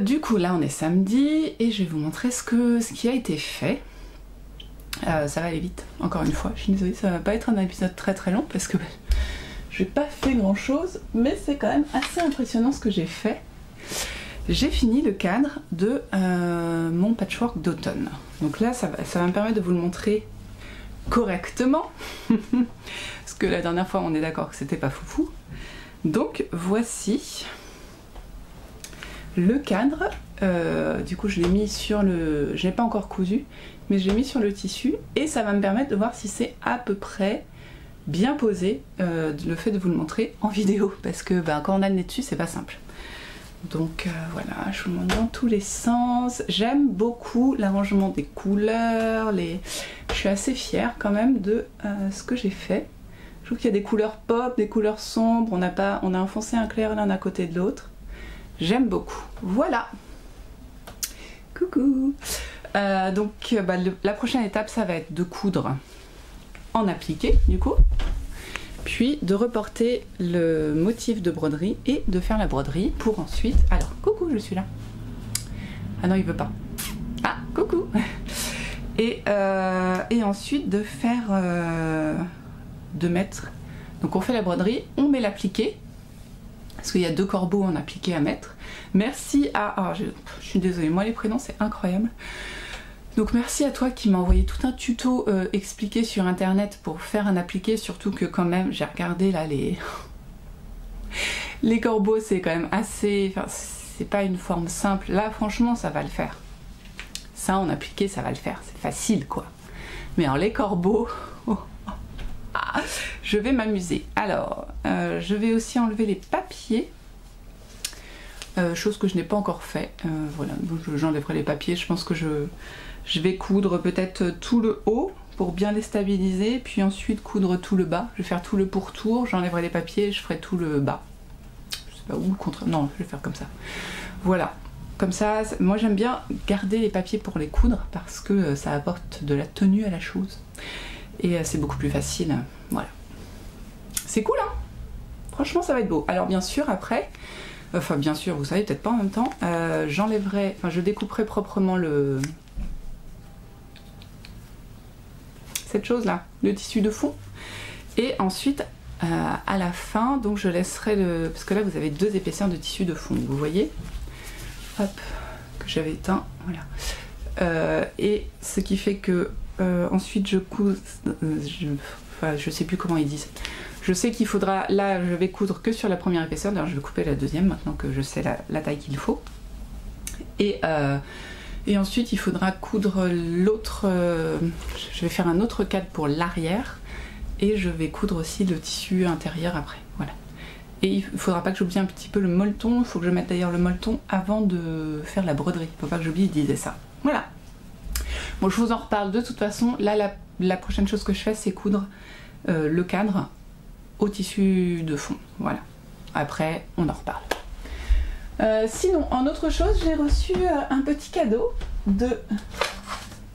Speaker 1: du coup là on est samedi et je vais vous montrer ce qui a été fait. Ça va aller vite, encore une fois, je suis désolée, ça va pas être un épisode très très long parce que j'ai pas fait grand chose, mais c'est quand même assez impressionnant ce que j'ai fait. J'ai fini le cadre de mon patchwork d'automne. Donc là, ça va me permettre de vous le montrer correctement. Parce que la dernière fois, on est d'accord que c'était pas foufou. Donc voici le cadre. Du coup, je l'ai mis sur le... Je n'ai pas encore cousu, mais je l'ai mis sur le tissu. Et ça va me permettre de voir si c'est à peu près bien posé, le fait de vous le montrer en vidéo. Parce que quand on a le nez dessus, c'est pas simple. Donc voilà, je vous le montre dans tous les sens. J'aime beaucoup l'arrangement des couleurs, je suis assez fière quand même de ce que j'ai fait. Je trouve qu'il y a des couleurs pop, des couleurs sombres, on a un foncé et un clair l'un à côté de l'autre. J'aime beaucoup. Voilà. Coucou. Donc la prochaine étape, ça va être de coudre en appliqué du coup. Puis de reporter le motif de broderie et de faire la broderie pour ensuite... Alors, coucou, je suis là. Ah non, il veut pas. Ah, coucou. Et ensuite de faire... de mettre... Donc on fait la broderie, on met l'appliqué. Parce qu'il y a 2 corbeaux en appliqué à mettre. Merci à... Oh, je suis désolée, moi les prénoms c'est incroyable. Donc merci à toi qui m'a envoyé tout un tuto expliqué sur internet pour faire un appliqué, surtout que quand même j'ai regardé là les corbeaux, c'est quand même assez... Enfin, c'est pas une forme simple. Là franchement ça va le faire. Ça en appliqué ça va le faire, c'est facile quoi. Mais alors les corbeaux... je vais m'amuser. Alors je vais aussi enlever les papiers. Chose que je n'ai pas encore fait. Voilà, j'enlèverai les papiers. Je pense que je vais coudre peut-être tout le haut pour bien les stabiliser, puis ensuite coudre tout le bas. Je vais faire tout le pourtour, j'enlèverai les papiers et je ferai tout le bas. Je sais pas où, contre... Non, je vais faire comme ça. Voilà. Comme ça, moi j'aime bien garder les papiers pour les coudre parce que ça apporte de la tenue à la chose. Et c'est beaucoup plus facile. Voilà. C'est cool, hein? Franchement, ça va être beau. Alors bien sûr, après... Enfin bien sûr, vous savez peut-être pas en même temps, j'enlèverai, enfin je découperai proprement cette chose là, le tissu de fond, et ensuite à la fin, donc je laisserai parce que là vous avez 2 épaisseurs de tissu de fond, vous voyez, hop, que j'avais éteint, voilà, et ce qui fait que ensuite je couds, enfin je sais plus comment ils disent. Je sais qu'il faudra, là je vais coudre que sur la première épaisseur, d'ailleurs je vais couper la deuxième maintenant que je sais la taille qu'il faut. Et ensuite il faudra coudre l'autre, je vais faire un autre cadre pour l'arrière et je vais coudre aussi le tissu intérieur après, voilà. Et il ne faudra pas que j'oublie un petit peu le molleton, il faut que je mette d'ailleurs le molleton avant de faire la broderie, il ne faut pas que j'oublie, il disait ça. Voilà. Bon, je vous en reparle de toute façon, là la prochaine chose que je fais c'est coudre le cadre au tissu de fond, voilà. Après, on en reparle. Sinon, en autre chose, j'ai reçu un petit cadeau de...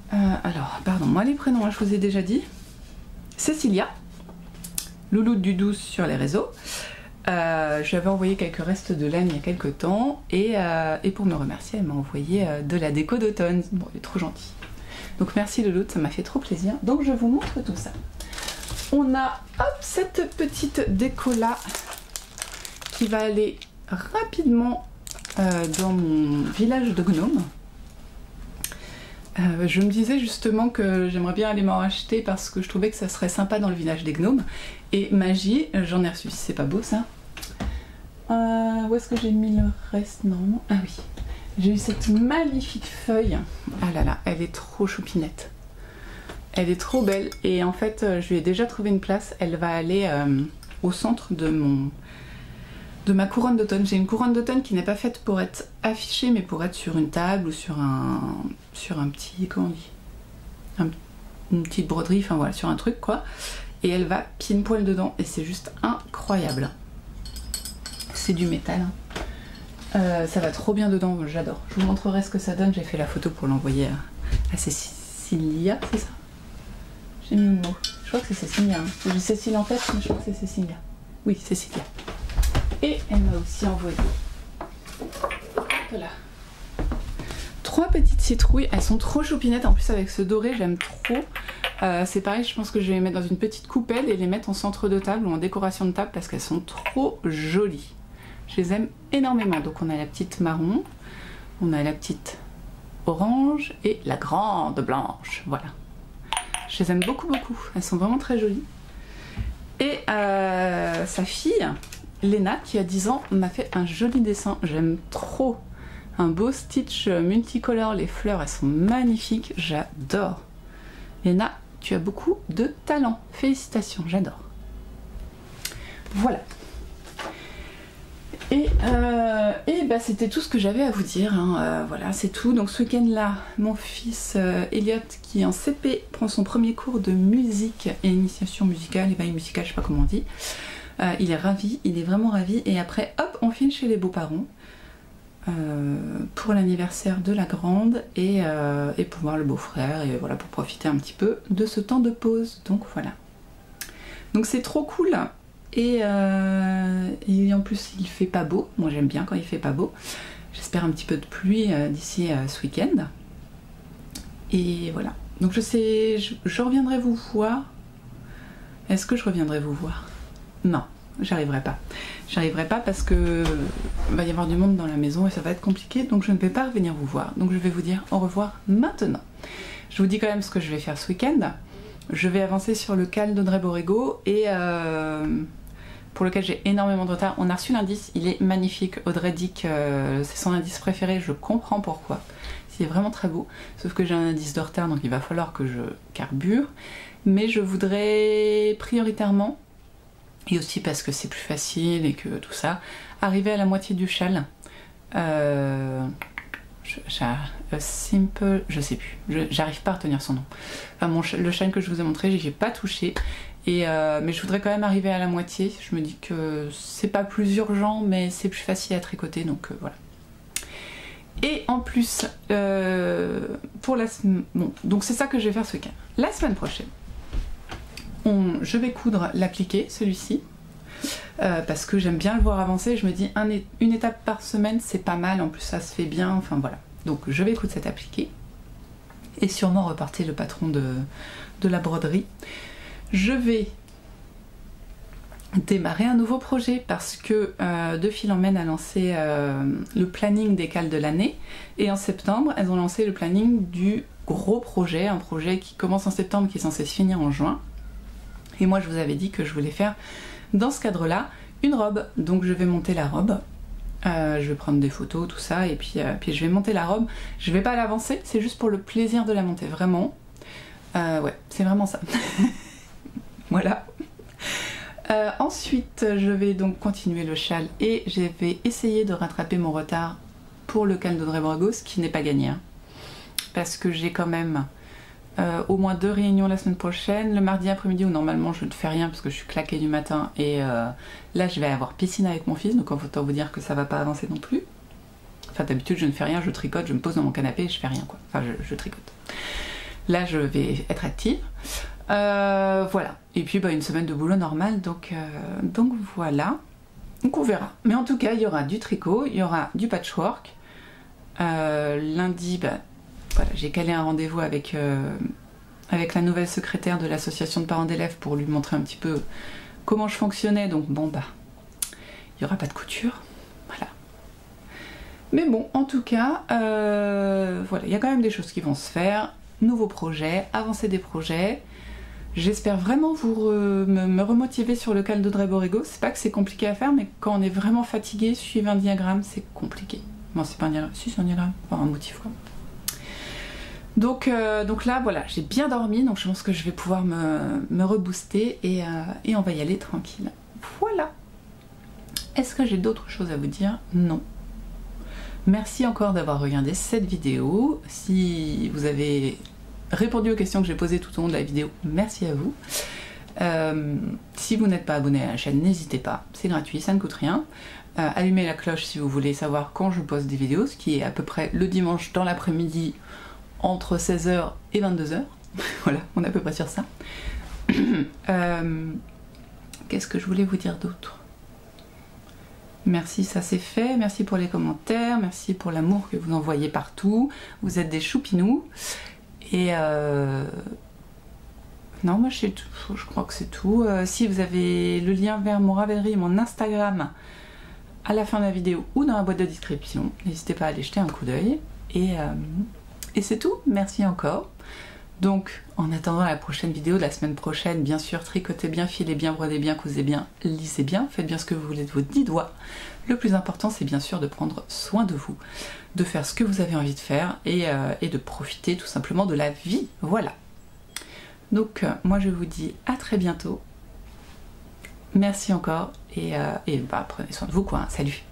Speaker 1: alors, pardon, moi les prénoms, je vous ai déjà dit. Cécilia, Louloute du 12 sur les réseaux. Je lui avais envoyé quelques restes de laine il y a quelques temps et pour me remercier, elle m'a envoyé de la déco d'automne. Bon, elle est trop gentille. Donc merci Louloute, ça m'a fait trop plaisir. Donc je vous montre tout ça. On a hop, cette petite déco là qui va aller rapidement dans mon village de gnomes. Je me disais justement que j'aimerais bien aller m'en acheter parce que je trouvais que ça serait sympa dans le village des gnomes. Et magie, j'en ai reçu, c'est pas beau ça. Où est-ce que j'ai mis le reste? Non, ah oui. J'ai eu cette magnifique feuille. Ah là là, elle est trop choupinette. Elle est trop belle et en fait je lui ai déjà trouvé une place. Elle va aller au centre de ma couronne d'automne. J'ai une couronne d'automne qui n'est pas faite pour être affichée mais pour être sur une table ou sur un petit, comment on dit, une petite broderie, enfin voilà, sur un truc quoi. Et elle va pile poil dedans et c'est juste incroyable. C'est du métal. Hein. Ça va trop bien dedans, j'adore. Je vous montrerai ce que ça donne. J'ai fait la photo pour l'envoyer à Cécilia, c'est ça? J'ai mis le mot. Je crois que c'est Cécilia. Hein. J'ai Cécile en tête, mais je crois que c'est Cécilia. Oui, Cécilia. Et elle m'a aussi envoyé. Voilà. 3 petites citrouilles. Elles sont trop choupinettes. En plus, avec ce doré, j'aime trop. C'est pareil, je pense que je vais les mettre dans une petite coupelle et les mettre en centre de table ou en décoration de table parce qu'elles sont trop jolies. Je les aime énormément. Donc on a la petite marron, on a la petite orange et la grande blanche. Voilà. Je les aime beaucoup, beaucoup. Elles sont vraiment très jolies. Et sa fille, Léna, qui a 10 ans, m'a fait un joli dessin. J'aime trop. Un beau stitch multicolore. Les fleurs, elles sont magnifiques. J'adore. Léna, tu as beaucoup de talent. Félicitations, j'adore. Voilà. Et bah, c'était tout ce que j'avais à vous dire. Hein. Voilà, c'est tout. Donc ce week-end-là, mon fils Elliot, qui est en CP, prend son premier cours de musique et initiation musicale, éveil musical, je sais pas comment on dit. Il est ravi, il est vraiment ravi. Et après, hop, on file chez les beaux-parents pour l'anniversaire de la grande et pour voir le beau-frère et voilà, pour profiter un petit peu de ce temps de pause. Donc voilà. Donc c'est trop cool. Et en plus il fait pas beau. Moi j'aime bien quand il fait pas beau. J'espère un petit peu de pluie d'ici ce week-end. Et voilà. Donc je reviendrai vous voir. Est-ce que je reviendrai vous voir? Non, j'arriverai pas. J'arriverai pas parce que va y avoir du monde dans la maison et ça va être compliqué, donc je ne vais pas revenir vous voir. Donc je vais vous dire au revoir maintenant. Je vous dis quand même ce que je vais faire ce week-end. Je vais avancer sur le cal d'Audrey Borrego et pour lequel j'ai énormément de retard. On a reçu l'indice, il est magnifique. Audrey dit que c'est son indice préféré, je comprends pourquoi. C'est vraiment très beau, sauf que j'ai un indice de retard, donc il va falloir que je carbure. Mais je voudrais prioritairement, et aussi parce que c'est plus facile et que tout ça, arriver à la moitié du châle. Simple, je sais plus, j'arrive pas à retenir son nom. Enfin, le châle que je vous ai montré, j'y ai pas touché. Mais je voudrais quand même arriver à la moitié. Je me dis que c'est pas plus urgent, mais c'est plus facile à tricoter, donc voilà. Et en plus, pour la semaine, bon, donc c'est ça que je vais faire ce week-end. La semaine prochaine, je vais coudre l'appliqué, celui-ci, parce que j'aime bien le voir avancer. Je me dis une étape par semaine, c'est pas mal. En plus, ça se fait bien. Enfin voilà. Donc je vais coudre cet appliqué et sûrement repartir le patron de la broderie. Je vais démarrer un nouveau projet parce que De Fil en Laine a lancé le planning des cales de l'année et en septembre elles ont lancé le planning du gros projet, un projet qui commence en septembre qui est censé se finir en juin. Et moi je vous avais dit que je voulais faire dans ce cadre là une robe, donc je vais monter la robe. Je vais prendre des photos, tout ça, et puis je vais monter la robe. Je vais pas l'avancer, c'est juste pour le plaisir de la monter, vraiment. Ouais, c'est vraiment ça. Voilà. Ensuite, je vais donc continuer le châle et je vais essayer de rattraper mon retard pour le cal d'Audrey Borrego, ce qui n'est pas gagné. Hein. Parce que j'ai quand même au moins 2 réunions la semaine prochaine. Le mardi après-midi où normalement je ne fais rien parce que je suis claquée du matin. Et là, je vais avoir piscine avec mon fils, donc autant vous dire que ça va pas avancer non plus. Enfin, d'habitude, je ne fais rien, je tricote, je me pose dans mon canapé et je fais rien, quoi. Enfin, je tricote. Là, je vais être active. Voilà. Et puis une semaine de boulot normal, donc voilà. Donc on verra. Mais en tout cas, il y aura du tricot, il y aura du patchwork. Lundi, voilà, j'ai calé un rendez-vous avec la nouvelle secrétaire de l'association de parents d'élèves pour lui montrer un petit peu comment je fonctionnais. Donc bon, il n'y aura pas de couture. Voilà. Mais bon, en tout cas, voilà, il y a quand même des choses qui vont se faire. Nouveaux projets, avancer des projets. J'espère vraiment me remotiver sur le cal d'Audrey Borrego. C'est pas que c'est compliqué à faire, mais quand on est vraiment fatigué, suivre un diagramme, c'est compliqué. Bon, c'est pas un diagramme, si c'est un diagramme, enfin un motif quoi. Donc là, voilà, j'ai bien dormi, donc je pense que je vais pouvoir me rebooster et on va y aller tranquille. Voilà. Est-ce que j'ai d'autres choses à vous dire? Non. Merci encore d'avoir regardé cette vidéo. Si vous avez répondu aux questions que j'ai posées tout au long de la vidéo, merci à vous. Si vous n'êtes pas abonné à la chaîne, n'hésitez pas, c'est gratuit, ça ne coûte rien. Allumez la cloche si vous voulez savoir quand je poste des vidéos, ce qui est à peu près le dimanche dans l'après-midi entre 16h et 22h. Voilà, on est à peu près sur ça. Qu'est-ce que je voulais vous dire d'autre? Merci, ça c'est fait. Merci pour les commentaires. Merci pour l'amour que vous envoyez partout. Vous êtes des choupinous. Et non, moi je crois que c'est tout. Si vous avez le lien vers mon Ravelry et mon Instagram à la fin de la vidéo ou dans la boîte de description, n'hésitez pas à aller jeter un coup d'œil. Et c'est tout. Merci encore. Donc, en attendant la prochaine vidéo de la semaine prochaine, bien sûr, tricotez bien, filez bien, brodez bien, cousez bien, lisez bien, faites bien ce que vous voulez de vos 10 doigts. Le plus important, c'est bien sûr de prendre soin de vous, de faire ce que vous avez envie de faire et de profiter tout simplement de la vie. Voilà. Donc, moi, je vous dis à très bientôt. Merci encore et prenez soin de vous, quoi. Salut!